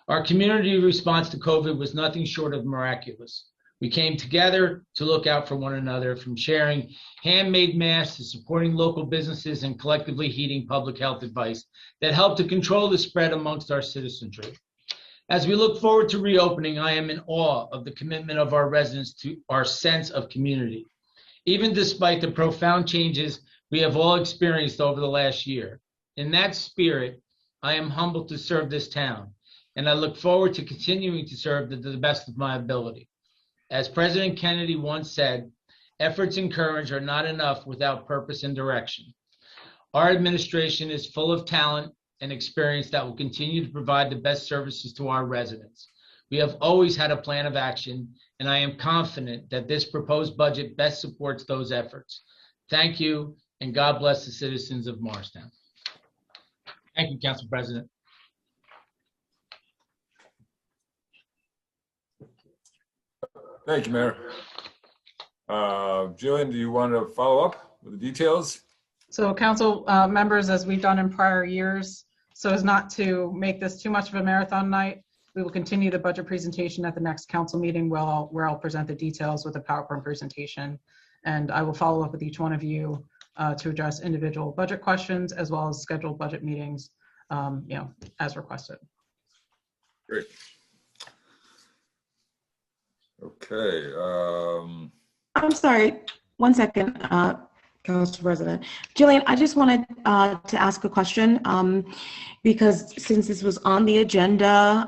Our community response to COVID was nothing short of miraculous. We came together to look out for one another, from sharing handmade masks to supporting local businesses and collectively heeding public health advice that helped to control the spread amongst our citizenry. As we look forward to reopening, I am in awe of the commitment of our residents to our sense of community. Even despite the profound changes we have all experienced over the last year. In that spirit, I am humbled to serve this town, and I look forward to continuing to serve to the best of my ability. As President Kennedy once said, efforts and courage are not enough without purpose and direction. Our administration is full of talent and experience that will continue to provide the best services to our residents. We have always had a plan of action, and I am confident that this proposed budget best supports those efforts. Thank you, and God bless the citizens of Morristown. Thank you, Council President. Thank you, Mayor. Jillian, do you want to follow up with the details? So council members, as we've done in prior years, so as not to make this too much of a marathon night, we will continue the budget presentation at the next council meeting where I'll present the details with a PowerPoint presentation. And I will follow up with each one of you to address individual budget questions as well as scheduled budget meetings, as requested. Great. Okay. I'm sorry, 1 second. Council President. Jillian, I just wanted to ask a question because since this was on the agenda,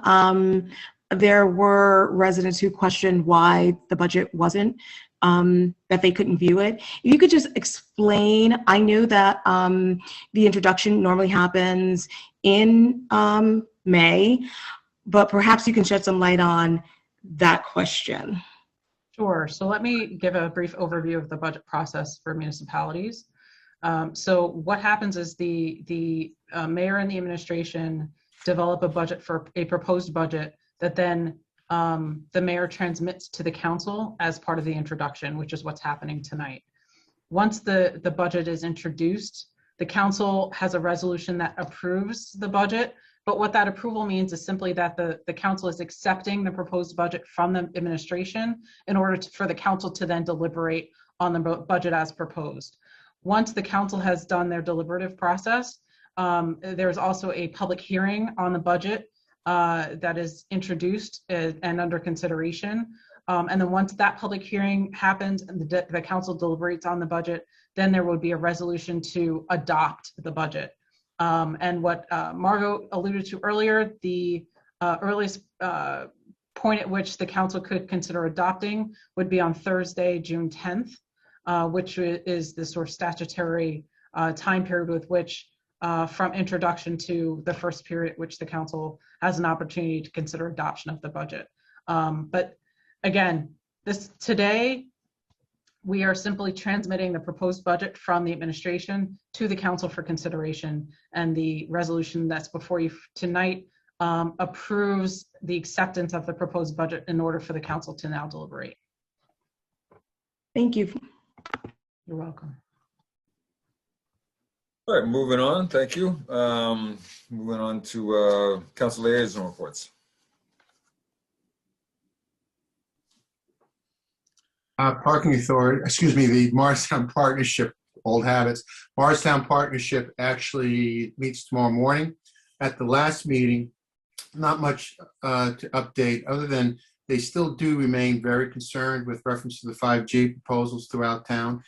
there were residents who questioned why the budget wasn't, that they couldn't view it. If you could just explain, I know that the introduction normally happens in May, but perhaps you can shed some light on that question. Sure. So let me give a brief overview of the budget process for municipalities. So what happens is the mayor and the administration develop a budget for a proposed budget that then the mayor transmits to the council as part of the introduction, which is what's happening tonight. Once the budget is introduced, the council has a resolution that approves the budget. But what that approval means is simply that the council is accepting the proposed budget from the administration in order for the council to then deliberate on the budget as proposed. Once the council has done their deliberative process, there's also a public hearing on the budget that is introduced and under consideration. And then once that public hearing happens and the council deliberates on the budget, then there would be a resolution to adopt the budget. And what Margot alluded to earlier, the earliest point at which the council could consider adopting would be on Thursday, June 10th, which is the sort of statutory time period with which from introduction to the first period at which the council has an opportunity to consider adoption of the budget. But again, today, we are simply transmitting the proposed budget from the administration to the council for consideration, and the resolution that's before you tonight approves the acceptance of the proposed budget in order for the council to now deliberate. Thank you. You're welcome. All right, moving on. Thank you. Moving on to council liaison reports. Parking Authority, excuse me, the Morristown Partnership, old habits. Morristown Partnership actually meets tomorrow morning. At the last meeting, not much to update other than they still do remain very concerned with reference to the 5G proposals throughout town.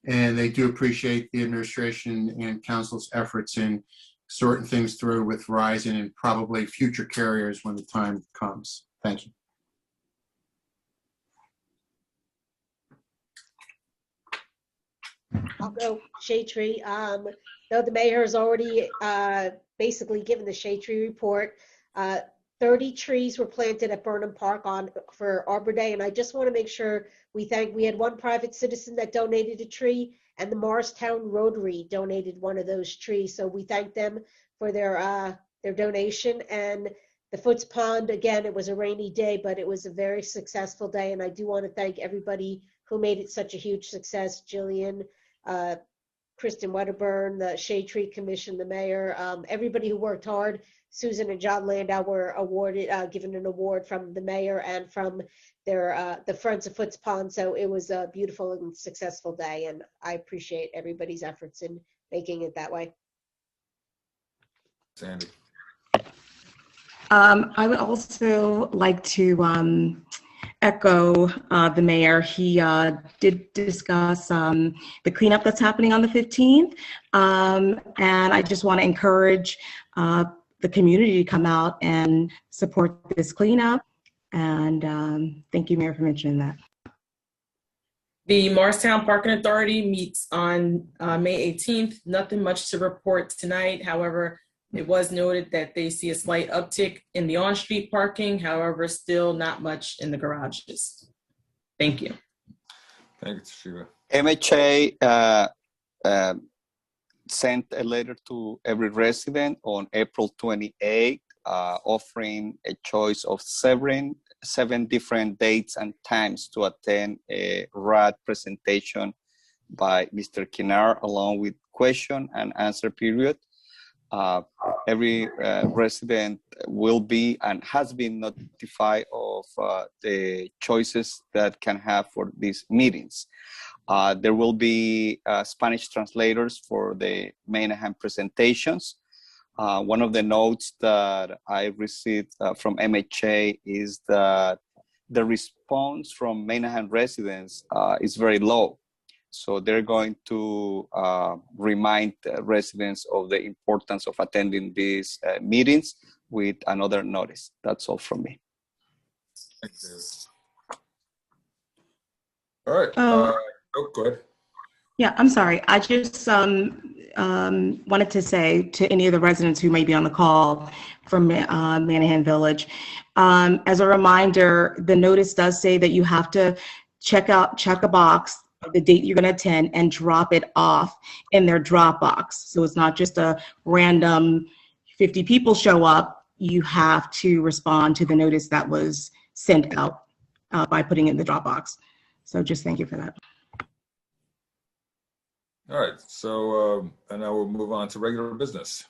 And they do appreciate the administration and council's efforts in sorting things through with Verizon and probably future carriers when the time comes. Thank you. I'll go shade tree. Though the mayor has already basically given the shade tree report, 30 trees were planted at Burnham Park for Arbor Day, and I just want to make sure we had one private citizen that donated a tree, and the Morristown Rotary donated one of those trees. So we thank them for their donation. And the Foots Pond, again, it was a rainy day, but it was a very successful day, and I do want to thank everybody who made it such a huge success. Jillian, Kristen Wedderburn, the Shade Tree Commission, the mayor, everybody who worked hard. Susan and John Landau were awarded, given an award from the mayor and from their the Friends of Foots Pond. So it was a beautiful and successful day, and I appreciate everybody's efforts in making it that way. Sandy. I would also like to echo the mayor. He did discuss the cleanup that's happening on the 15th. And I just want to encourage the community to come out and support this cleanup. And thank you, Mayor, for mentioning that. The Morristown Parking Authority meets on May 18th. Nothing much to report tonight. However, it was noted that they see a slight uptick in the on-street parking. However, still not much in the garages. Thank you. Thank you, Shiva. MHA sent a letter to every resident on April 28th, offering a choice of seven different dates and times to attend a RAD presentation by Mr. Kinar, along with question and answer period. Every resident will be and has been notified of the choices that can have for these meetings. There will be Spanish translators for the Mainahan presentations. One of the notes that I received from MHA is that the response from Mainahan residents is very low. So they're going to remind residents of the importance of attending these meetings with another notice. That's all from me. Thanks, David. All right. Go ahead. Yeah, I'm sorry. I just wanted to say to any of the residents who may be on the call from Manahan Village, as a reminder, the notice does say that you have to check a box of the date you're going to attend and drop it off in their Dropbox. So it's not just a random 50 people show up. You have to respond to the notice that was sent out by putting it in the Dropbox. So just thank you for that. All right. So, and now we'll move on to regular business.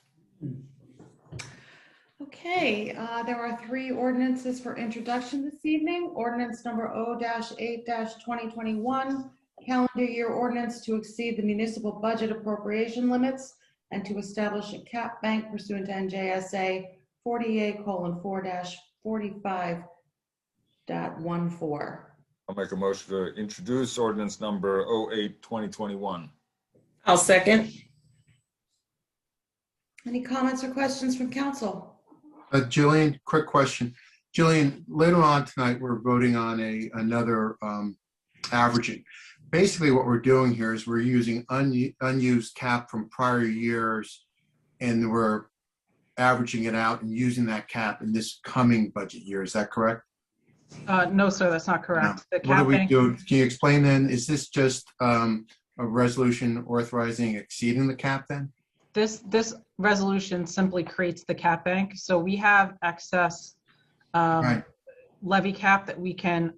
Okay, there are 3 ordinances for introduction this evening. Ordinance number O-8-2021, calendar year ordinance to exceed the municipal budget appropriation limits and to establish a cap bank pursuant to NJSA 48:4-45.14. I'll make a motion to introduce ordinance number 08-2021. I'll second. Any comments or questions from council? Jillian, quick question. Jillian, later on tonight, we're voting on another averaging. Basically, what we're doing here is we're using unused cap from prior years, and we're averaging it out and using that cap in this coming budget year. Is that correct? No, sir, that's not correct. The What do cap we bank- do? Can you explain then? Is this just a resolution authorizing exceeding the cap then? This resolution simply creates the cap bank. So we have excess Right. levy cap that we can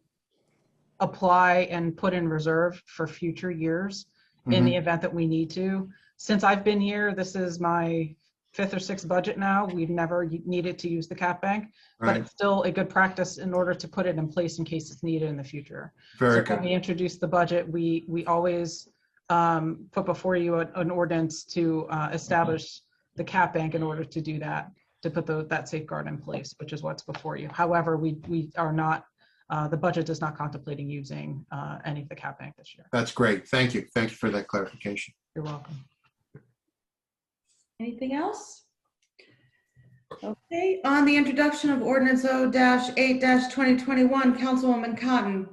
apply and put in reserve for future years in the event that we need to. Since I've been here, this is my 5th or 6th budget now. We've never needed to use the cap bank, but Right. it's still a good practice in order to put it in place in case it's needed in the future. Very So good. when we introduce the budget, we always put before you an ordinance to establish the cap bank in order to do that, to put that safeguard in place, which is what's before you. However, we are not, the budget is not contemplating using any of the cap bank this year. That's great. Thank you. Thank you for that clarification. You're welcome. Anything else? Okay, on the introduction of ordinance O-8-2021, Councilwoman Cotton,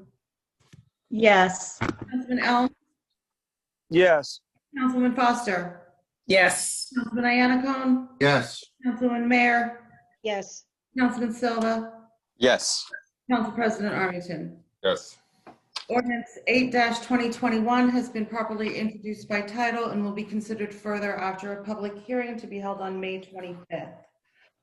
Yes. Councilman Elm, Yes. Councilwoman Foster, Yes. Councilman Iannacone, Yes. Councilwoman Mayor, Yes. Councilman Silva, Yes. Council President Armington. Yes. Ordinance 8-2021 has been properly introduced by title and will be considered further after a public hearing to be held on May 25th.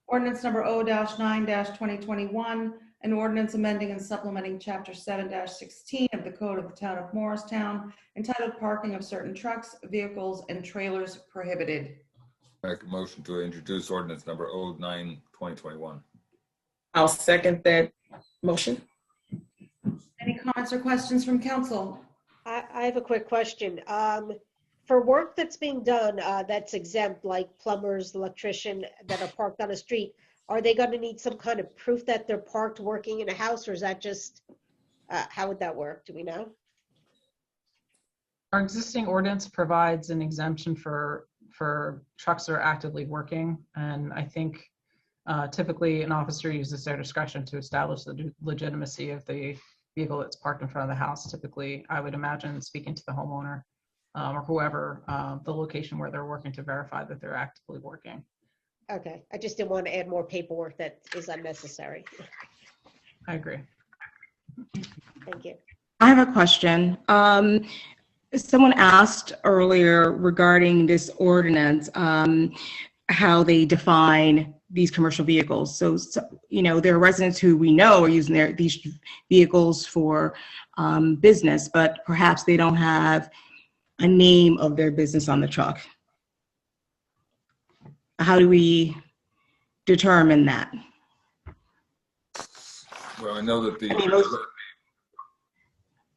Ordinance number O-9-2021, an ordinance amending and supplementing Chapter 7-16 of the Code of the Town of Morristown entitled Parking of Certain Trucks, Vehicles, and Trailers Prohibited. Make a motion to introduce ordinance number 09-2021. I'll second that motion. Any comments or questions from council? I have a quick question. For work that's being done that's exempt, like plumbers, electrician that are parked on a street, are they going to need some kind of proof that they're parked working in a house, or is that just, how would that work? Do we know? Our existing ordinance provides an exemption for trucks that are actively working. And I think typically an officer uses their discretion to establish the legitimacy of the vehicle that's parked in front of the house. Typically, I would imagine speaking to the homeowner or whoever, the location where they're working to verify that they're actively working. Okay, I just didn't want to add more paperwork that is unnecessary. I agree. Thank you. I have a question. Someone asked earlier regarding this ordinance, how they define these commercial vehicles. So, there are residents who we know are using these vehicles for business, but perhaps they don't have a name of their business on the truck. How do we determine that? Well, I know that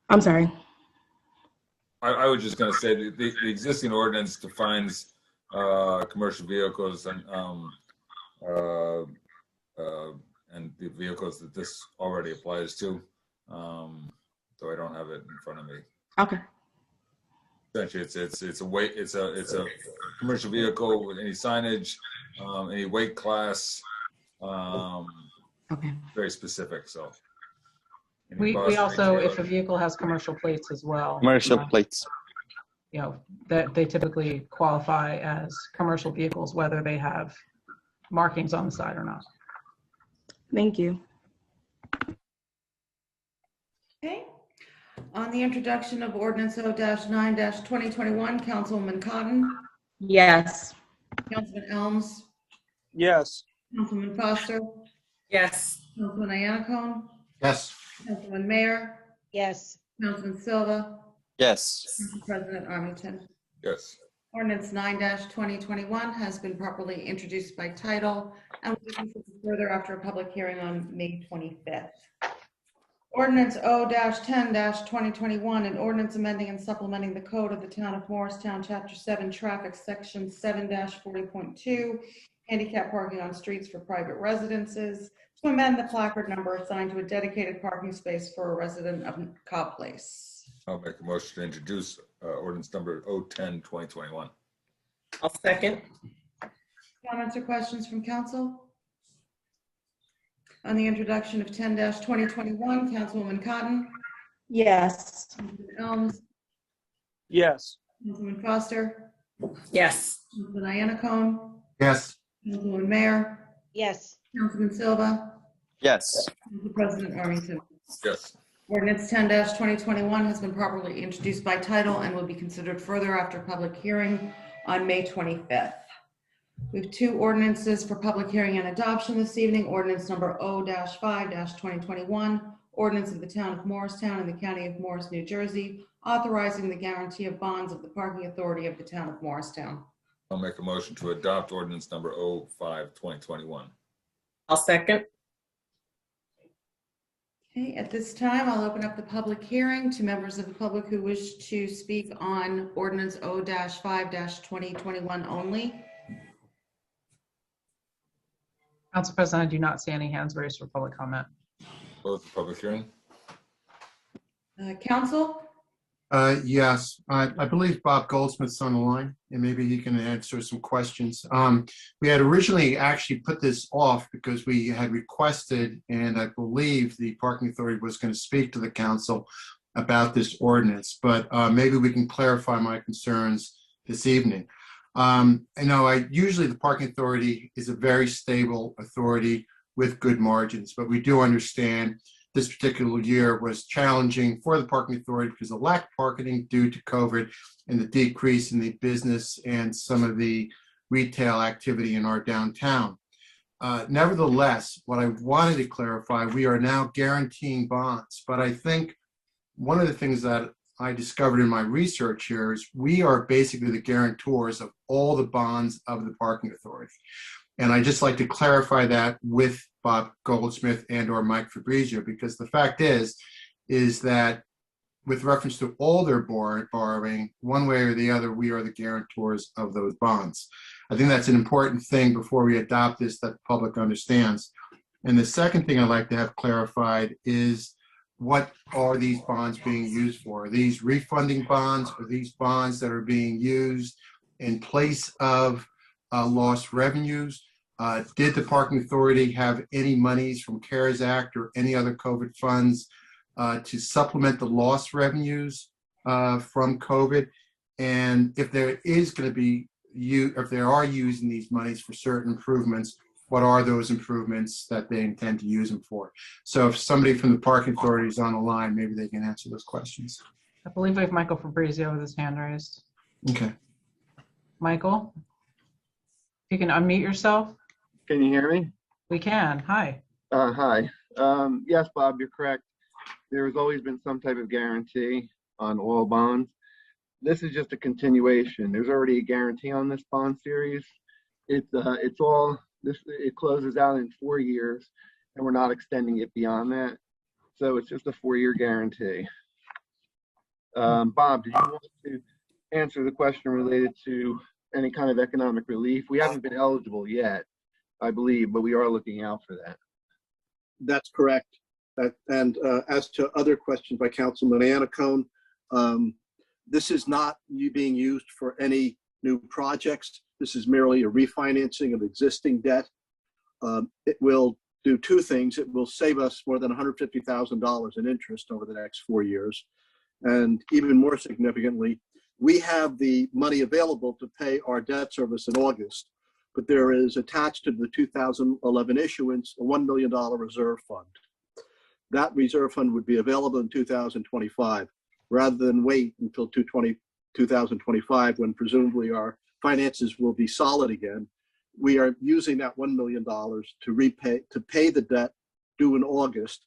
I'm sorry. I was just going to say the existing ordinance defines commercial vehicles and the vehicles that this already applies to. So I don't have it in front of me. Okay. Essentially, it's a commercial vehicle with any signage, any weight class, Okay. very specific, so. any We bus, also, any if a vehicle has commercial plates as well. Commercial plates. You know, that they typically qualify as commercial vehicles, whether they have markings on the side or not. Thank you. Okay. On the introduction of ordinance O-9-2021, Councilwoman Cotton, Yes. Councilman Elms, Yes. Councilman Foster, Yes. Councilman Iannacone, Yes. Councilman Mayor, Yes. Councilman Silva, Yes. Council President Armington. Yes. Ordinance 9-2021 has been properly introduced by title and will be considered further after a public hearing on May 25th. Ordinance O-10-2021, an ordinance amending and supplementing the code of the town of Morristown, Chapter 7, Traffic, Section 7-40.2, handicap parking on streets for private residences, to amend the placard number assigned to a dedicated parking space for a resident of Cobb Place. I'll make a motion to introduce ordinance number 010-2021. I'll second. Comments or questions from council? On the introduction of 10-2021, Councilwoman Cotton, Yes. Councilman Elms, Yes. Councilman Foster, Yes. Councilman Iannacone, Yes. Councilwoman Mayor, Yes. Councilman Silva, Yes. Council President Armington. Yes. Ordinance 10-2021 has been properly introduced by title and will be considered further after public hearing on May 25th. We have two ordinances for public hearing and adoption this evening. Ordinance number O-5-2021, ordinance of the town of Morristown and the county of Morris, New Jersey, authorizing the guarantee of bonds of the parking authority of the town of Morristown. I'll make a motion to adopt ordinance number 05-2021. I'll second. Okay, at this time, I'll open up the public hearing to members of the public who wish to speak on ordinance O-5-2021 only. Council President, I do not see any hands raised for public comment. Close the public hearing. Council? Yes, I believe Bob Goldsmith's on the line, and maybe he can answer some questions. We had originally actually put this off because we had requested, and I believe the parking authority was going to speak to the council about this ordinance, but maybe we can clarify my concerns this evening. I know usually the parking authority is a very stable authority with good margins, but we do understand this particular year was challenging for the parking authority because of lack of parking due to COVID and the decrease in the business and some of the retail activity in our downtown. Nevertheless, what I wanted to clarify, we are now guaranteeing bonds, but I think one of the things that I discovered in my research here is we are basically the guarantors of all the bonds of the parking authority. And I just like to clarify that with Bob Goldsmith and or Mike Fabrizio, because the fact is that with reference to all their borrowing, one way or the other, we are the guarantors of those bonds. I think that's an important thing before we adopt this that the public understands. And the second thing I'd like to have clarified is what are these bonds being used for? Are these refunding bonds? Are these bonds that are being used in place of lost revenues? Did the parking authority have any monies from CARES Act or any other COVID funds to supplement the lost revenues from COVID? And if there is going to be, if they are using these monies for certain improvements, what are those improvements that they intend to use them for? So if somebody from the parking authority is on the line, maybe they can answer those questions. I believe we have Michael Fabrizio with his hand raised. Okay. Michael, if you can unmute yourself. Can you hear me? We can. Hi. Hi. Yes, Bob, you're correct. There has always been some type of guarantee on oil bonds. This is just a continuation. There's already a guarantee on this bond series. It closes out in 4 years, and we're not extending it beyond that. So it's just a 4-year guarantee. Bob, did you want to answer the question related to any kind of economic relief? We haven't been eligible yet, I believe, but we are looking out for that. That's correct. And as to other questions by Councilman Iannacone, This is not being used for any new projects. This is merely a refinancing of existing debt. It will do two things. It will save us more than $150,000 in interest over the next 4 years. And even more significantly, we have the money available to pay our debt service in August, but there is attached to the 2011 issuance a $1 million reserve fund. That reserve fund would be available in 2025, rather than wait until 2025 when presumably our finances will be solid again. We are using that $1 million to pay the debt due in August,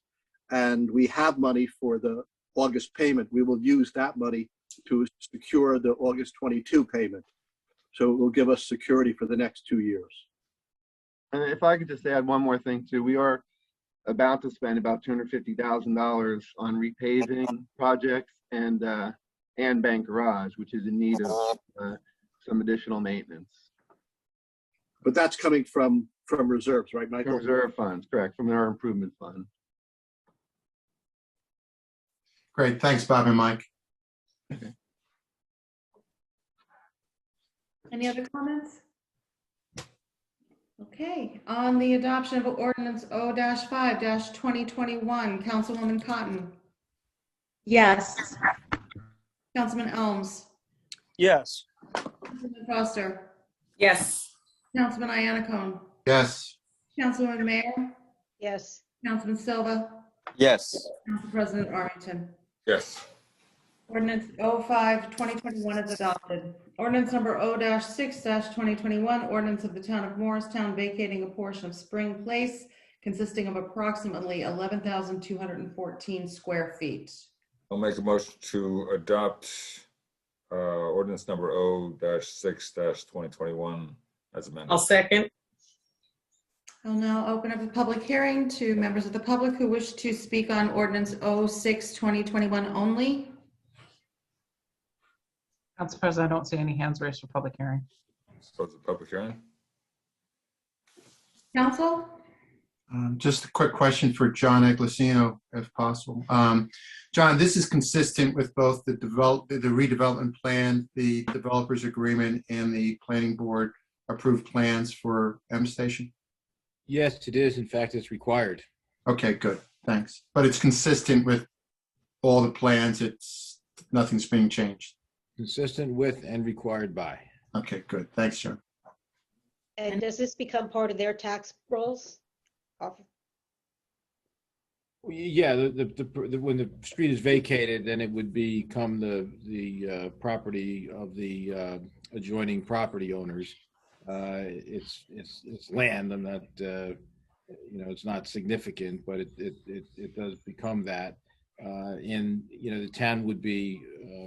and we have money for the August payment. We will use that money to secure the August 22 payment. So it will give us security for the next 2 years. And if I could just add one more thing too, we are about to spend about $250,000 on repaving projects and bank garage, which is in need of some additional maintenance. But that's coming from reserves, right, Michael? From reserve funds, correct, from our improvement fund. Great, thanks, Bob and Mike. Any other comments? Okay, on the adoption of ordinance O-5-2021, Councilwoman Cotton, Yes. Councilman Elms, Yes. Councilman Foster, Yes. Councilman Iannacone, Yes. Councilwoman Mayer, Yes. Councilman Silva, Yes. Council President Arlington. Yes. Ordinance 05-2021 is adopted. Ordinance number O-6-2021, ordinance of the town of Morristown vacating a portion of Spring Place consisting of approximately 11,214 square feet. I'll make a motion to adopt ordinance number O-6-2021 as amended. I'll second. I'll now open up the public hearing to members of the public who wish to speak on ordinance 06-2021 only. Council President, I don't see any hands raised for public hearing. Close the public hearing. Council? Just a quick question for John Eglesino, if possible. John, this is consistent with both the redevelopment plan, the developers agreement, and the planning board approved plans for M Station? Yes, it is. In fact, it's required. Okay, good. Thanks. But it's consistent with all the plans. Nothing's being changed. Consistent with and required by. Okay, good. Thanks, John. And does this become part of their tax rolls? Yeah, when the street is vacated, then it would become the property of the adjoining property owners. It's land. I'm not, it's not significant, but it does become that. And the town would be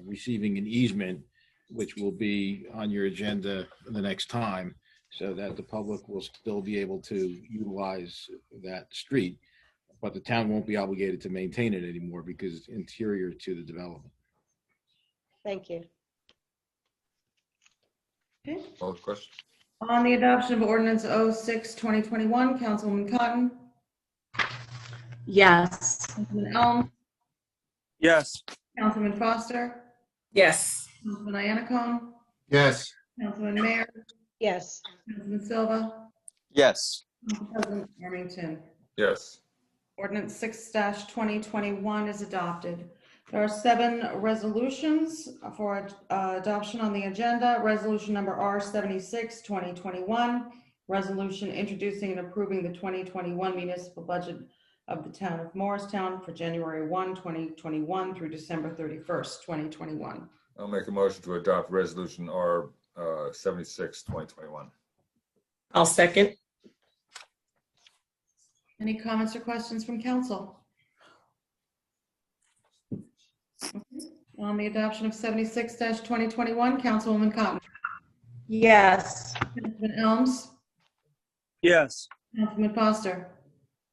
receiving an easement, which will be on your agenda the next time, so that the public will still be able to utilize that street, but the town won't be obligated to maintain it anymore because it's interior to the development. Thank you. Okay. All the questions? On the adoption of ordinance 06-2021, Councilwoman Cotton, Yes. Councilman Elm, Yes. Councilman Foster, Yes. Councilman Iannacone, Yes. Councilman Mayer, Yes. Councilman Silva, Yes. Council President Armington. Yes. Ordinance 6-2021 is adopted. There are 7 resolutions for adoption on the agenda. Resolution number R76-2021, resolution introducing and approving the 2021 municipal budget of the town of Morristown for January 1, 2021 through December 31st, 2021. I'll make a motion to adopt resolution R76-2021. I'll second. Any comments or questions from council? Okay. On the adoption of 76-2021, Councilwoman Cotton. Yes. Councilman Elms. Yes. Councilman Foster.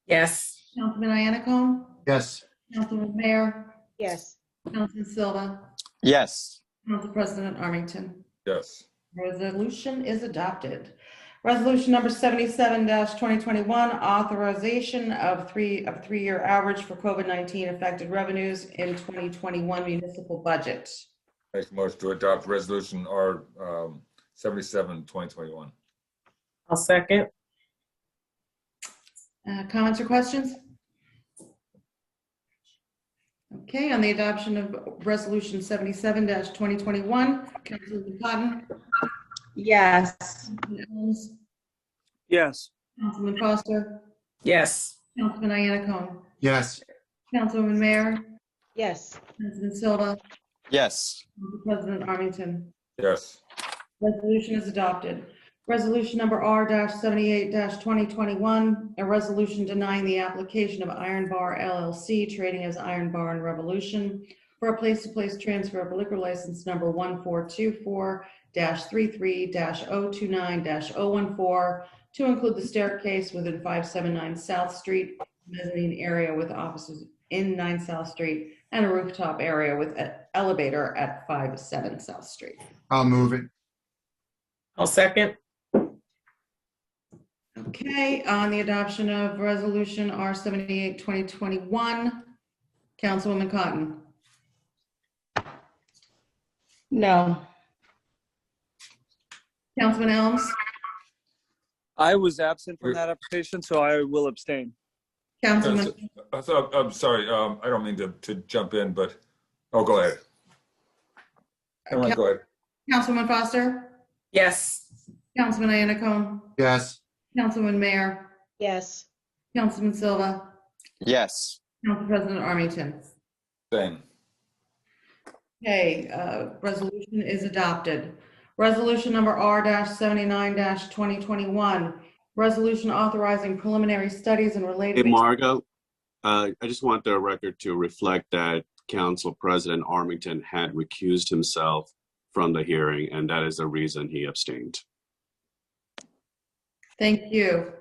Yes. Councilman Iannacone. Yes. Councilman Mayer. Yes. Councilman Silva. Yes. Council President Armington. Yes. Resolution is adopted. Resolution number 77-2021, authorization of three-year average for COVID-19 affected revenues in 2021 municipal budget. Make a motion to adopt resolution R 77, 2021. I'll second. Comments or questions? Okay, on the adoption of Resolution 77-2021, Councilman Cotton, Yes. Councilman Elms, Yes. Councilman Foster, Yes. Councilman Iannacone, Yes. Councilwoman Mayor, Yes. Councilman Silva, Yes. Council President Armington. Yes. Resolution is adopted. Resolution number R-78-2021, a resolution denying the application of Iron Bar LLC, trading as Iron Bar and Revolution, for a place-to-place transfer of liquor license number 1424-33-029-014 to include the staircase within 579 South Street, mezzanine area with offices in 9 South Street, and a rooftop area with an elevator at 57 South Street. I'll move it. I'll second. Okay, on the adoption of Resolution R-78-2021, Councilwoman Cotton. No. Councilman Elms. I was absent from that application, so I will abstain. Councilman, I'm sorry. I don't mean to jump in, but go ahead. Go ahead. Councilman Foster, Yes. Councilman Iannacone, Yes. Councilman Mayor, Yes. Councilman Silva, Yes. Council President Armington. Same. Okay, resolution is adopted. Resolution number R-79-2021, resolution authorizing preliminary studies and related. Hey, Margot, I just want the record to reflect that Council President Armington had recused himself from the hearing, and that is the reason he abstained. Thank you.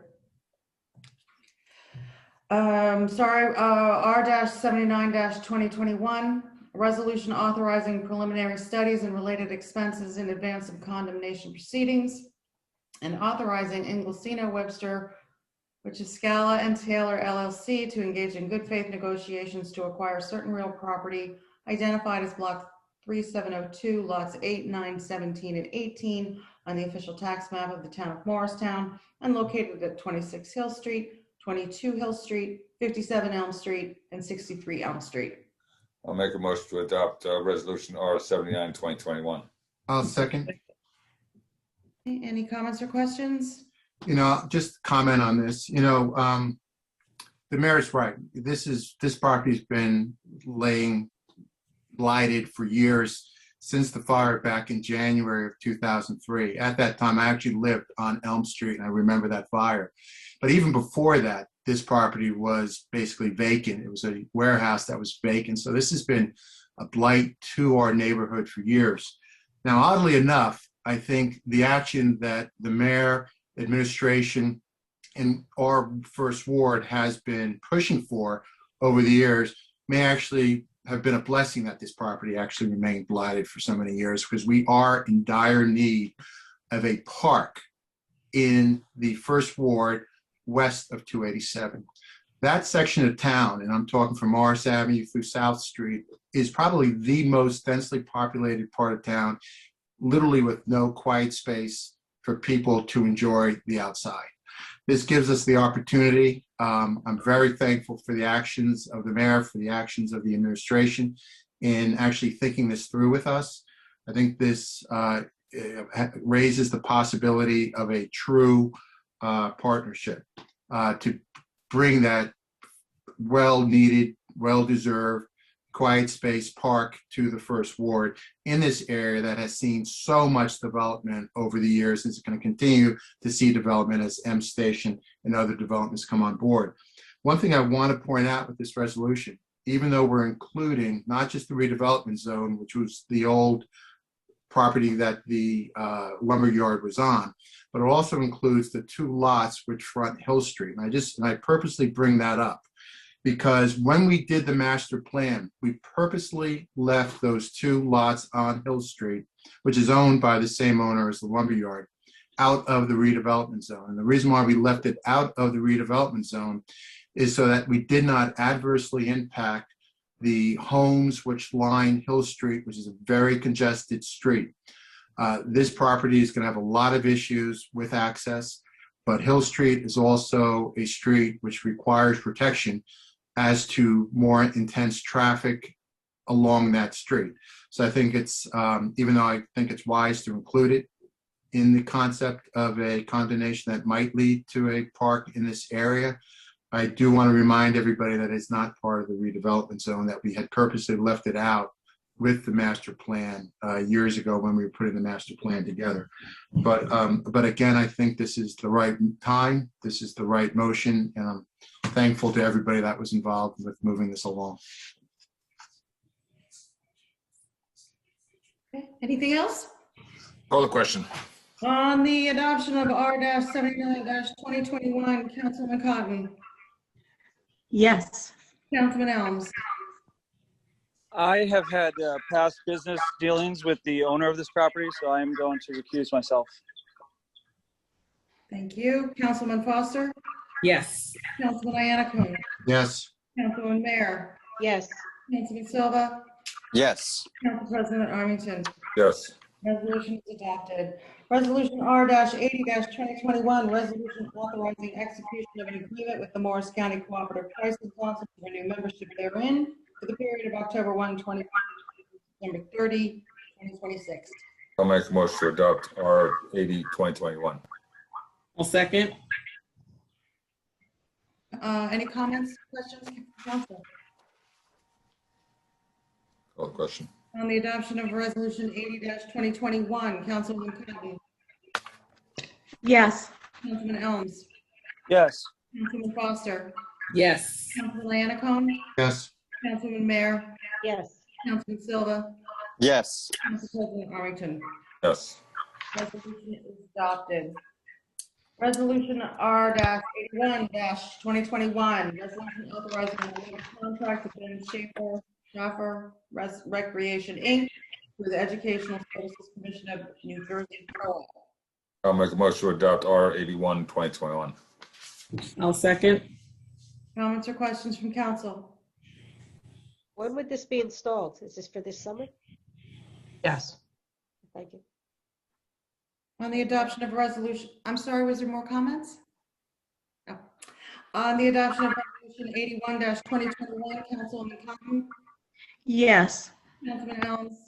R-79-2021, a resolution authorizing preliminary studies and related expenses in advance of condemnation proceedings, and authorizing Inglesino Webster, which is Scala and Taylor LLC, to engage in good faith negotiations to acquire certain real property identified as Block 3702, lots 8, 9, 17, and 18 on the official tax map of the town of Morristown, and located at 26 Hill Street, 22 Hill Street, 57 Elm Street, and 63 Elm Street. I'll make a motion to adopt resolution R-79, 2021. I'll second. Any comments or questions? Just comment on this. The mayor's right. This property's been laying blighted for years, since the fire back in January of 2003. At that time, I actually lived on Elm Street, and I remember that fire. But even before that, this property was basically vacant. It was a warehouse that was vacant. So this has been a blight to our neighborhood for years. Now, oddly enough, I think the action that the mayor, administration, and our first ward has been pushing for over the years may actually have been a blessing that this property actually remained blighted for so many years, because we are in dire need of a park in the first ward west of 287. That section of town, and I'm talking from Morris Avenue through South Street, is probably the most densely populated part of town, literally with no quiet space for people to enjoy the outside. This gives us the opportunity. I'm very thankful for the actions of the mayor, for the actions of the administration in actually thinking this through with us. I think this raises the possibility of a true partnership to bring that well-needed, well-deserved, quiet space park to the first ward in this area that has seen so much development over the years, and is going to continue to see development as M Station and other developments come on board. One thing I want to point out with this resolution, even though we're including not just the redevelopment zone, which was the old property that the lumberyard was on, but it also includes the 2 lots which front Hill Street. And I purposely bring that up because when we did the master plan, we purposely left those 2 lots on Hill Street, which is owned by the same owner as the lumberyard, out of the redevelopment zone. And the reason why we left it out of the redevelopment zone is so that we did not adversely impact the homes which line Hill Street, which is a very congested street. This property is going to have a lot of issues with access, but Hill Street is also a street which requires protection as to more intense traffic along that street. So I think it's, even though I think it's wise to include it in the concept of a condemnation that might lead to a park in this area, I do want to remind everybody that it's not part of the redevelopment zone, that we had purposely left it out with the master plan years ago when we were putting the master plan together. But again, I think this is the right time. This is the right motion, and I'm thankful to everybody that was involved with moving this along. Okay, anything else? Call the question. On the adoption of R-79-2021, Councilman Cotton, Yes. Councilman Elms, I have had past business dealings with the owner of this property, so I am going to recuse myself. thank you. Councilman Foster, Yes. Councilman Iannacoon, Yes. Councilman Mayor, Yes. Councilman Silva, Yes. Council President Armington. Yes. Resolution is adopted. Resolution R-80-2021, resolution authorizing execution of an agreement with the Morris County Cooperative Pricing Council to renew membership therein for the period of October 1, 2020 to December 30, 2026. I'll make a motion to adopt R-80-2021. I'll second. Any comments, questions, council? Call the question. On the adoption of resolution 80-2021, Councilman Cotton, Yes. Councilman Elms, Yes. Councilman Foster, Yes. Councilman Iannacoon, Yes. Councilman Mayor, Yes. Councilman Silva, Yes. Council President Armington. Yes. Resolution is adopted. Resolution R-81-2021, resolution authorizing a contract with Ben Schaeffer Recreation, Inc. through the Educational Services Commission of New Jersey. I'll make a motion to adopt R-81-2021. I'll second. Comments or questions from council? When would this be installed? Is this for this summer? Yes. Thank you. On the adoption of resolution, I'm sorry, was there more comments? No. On the adoption of resolution 81-2021, Councilwoman Cotton, Yes. Councilman Elms,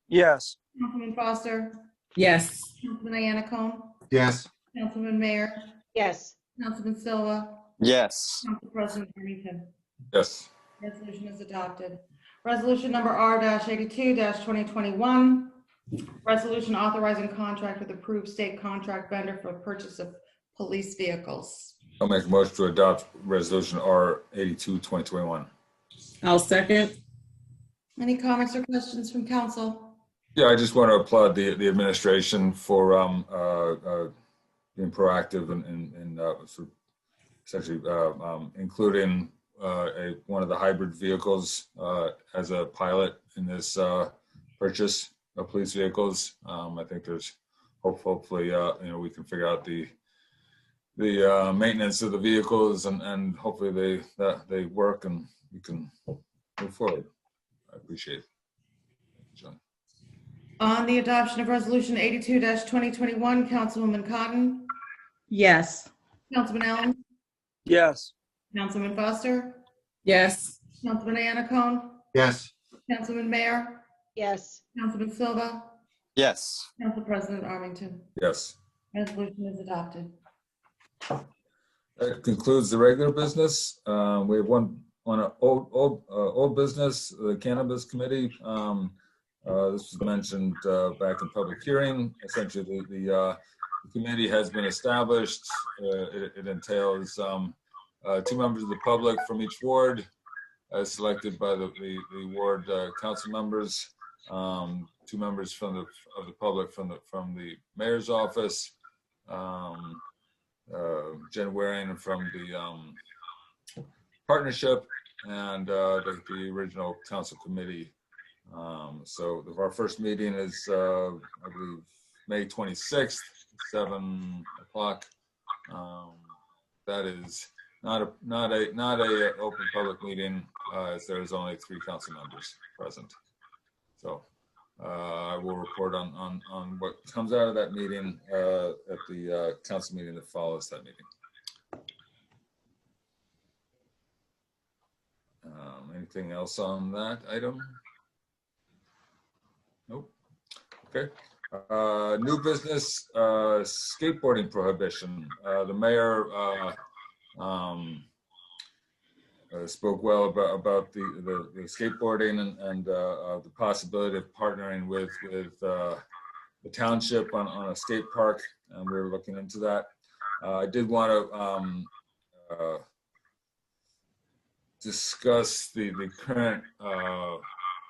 Yes. Councilman Foster, Yes. Councilman Iannacoon, Yes. Councilman Mayor, Yes. Councilman Silva, Yes. Council President Armington. Yes. Resolution is adopted. Resolution number R-82-2021, resolution authorizing contract with approved state contract vendor for purchase of police vehicles. I'll make a motion to adopt resolution R-82-2021. I'll second. Any comments or questions from council? Yeah, I just want to applaud the administration for being proactive and sort of essentially including one of the hybrid vehicles as a pilot in this purchase of police vehicles. I think there's hopefully we can figure out the maintenance of the vehicles and hopefully they work and we can move forward. I appreciate it. John. On the adoption of resolution 82-2021, Councilwoman Cotton, Yes. Councilman Elms, Yes. Councilman Foster, Yes. Councilman Iannacoon, Yes. Councilman Mayor, Yes. Councilman Silva, Yes. Council President Armington. Yes. Resolution is adopted. That concludes the regular business. We have one on an old business, the Cannabis Committee. This was mentioned back in public hearing. Essentially, the committee has been established. It entails 2 members of the public from each ward, selected by the ward council members. 2 members of the public from the mayor's office. Jen Waring from the partnership, and the original council committee. So our first meeting is, I believe, May 26th, 7 o'clock. That is not a open public meeting, as there's only 3 council members present. So I will report on what comes out of that meeting at the council meeting that follows that meeting. Anything else on that item? Nope. Okay. New business, skateboarding prohibition. The mayor spoke well about the skateboarding and the possibility of partnering with the township on a skate park, and we were looking into that. I did want to discuss the current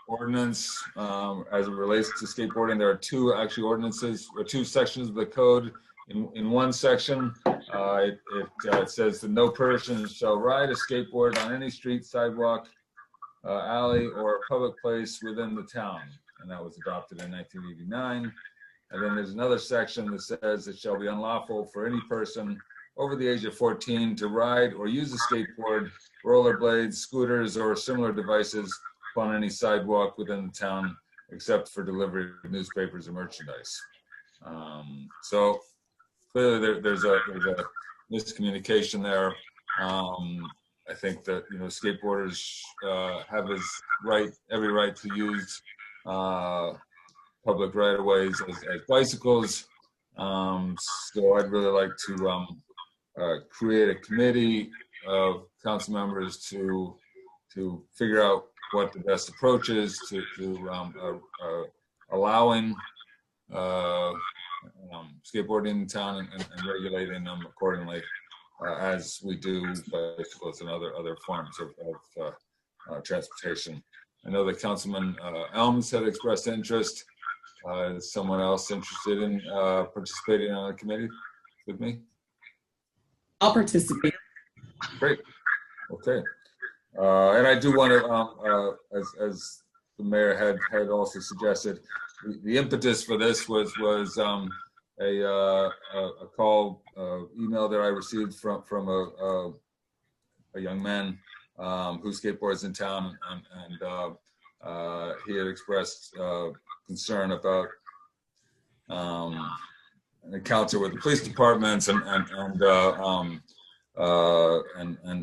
ordinance as it relates to skateboarding. There are 2 actually ordinances, or 2 sections of the code. In one section, it says that no person shall ride a skateboard on any street, sidewalk, alley, or public place within the town. And that was adopted in 1989. And then there's another section that says it shall be unlawful for any person over the age of 14 to ride or use a skateboard, rollerblades, scooters, or similar devices on any sidewalk within the town, except for delivery of newspapers or merchandise. So clearly there's a miscommunication there. I think that, skateboarders have every right to use public right-of-ways as bicycles. So I'd really like to create a committee of council members to figure out what the best approach is to allowing skateboarding in town and regulating them accordingly, as we do bicycles and other forms of transportation. I know that Councilman Elms had expressed interest. Is someone else interested in participating on the committee with me? I'll participate. Great. Okay. And I do want to, as the mayor had also suggested, the impetus for this was a call, email that I received from a young man who skateboards in town, and he had expressed concern about an encounter with the police departments and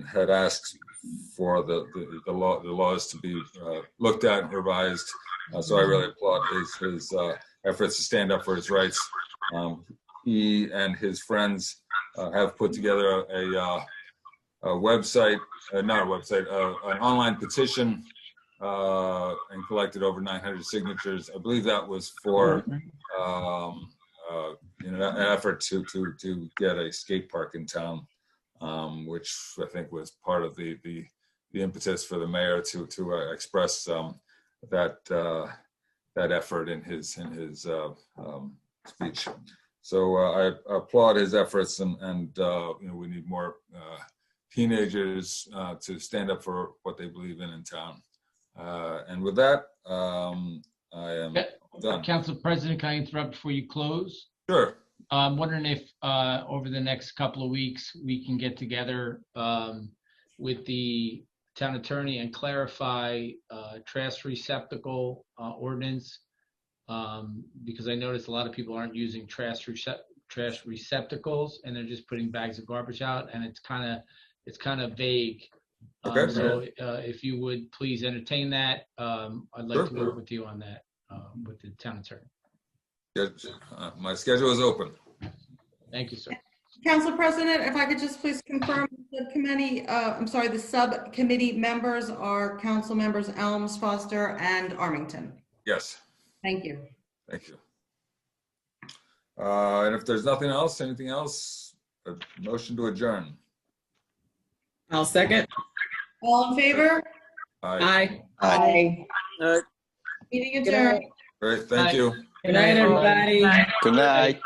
had asked for the laws to be looked at and revised. So I really applaud his efforts to stand up for his rights. He and his friends have put together a website, not a website, an online petition, and collected over 900 signatures. I believe that was for an effort to get a skate park in town, which I think was part of the impetus for the mayor to express that effort in his speech. So I applaud his efforts, and we need more teenagers to stand up for what they believe in town. And with that, I am done. Council President, can I interrupt before you close? Sure. I'm wondering if over the next couple of weeks we can get together with the town attorney and clarify trash receptacle ordinance, because I noticed a lot of people aren't using trash receptacles and they're just putting bags of garbage out, and it's kind of vague. Okay. So if you would please entertain that, I'd like to work with you on that with the town attorney. My schedule is open. Thank you, sir. Council President, if I could just please confirm the subcommittee members are council members Elms, Foster, and Armington. Yes. Thank you. Thank you. And if there's nothing else, anything else, a motion to adjourn. I'll second. All in favor? Aye. Aye. Meeting adjourned. Great, thank you. Good night, everybody. Good night.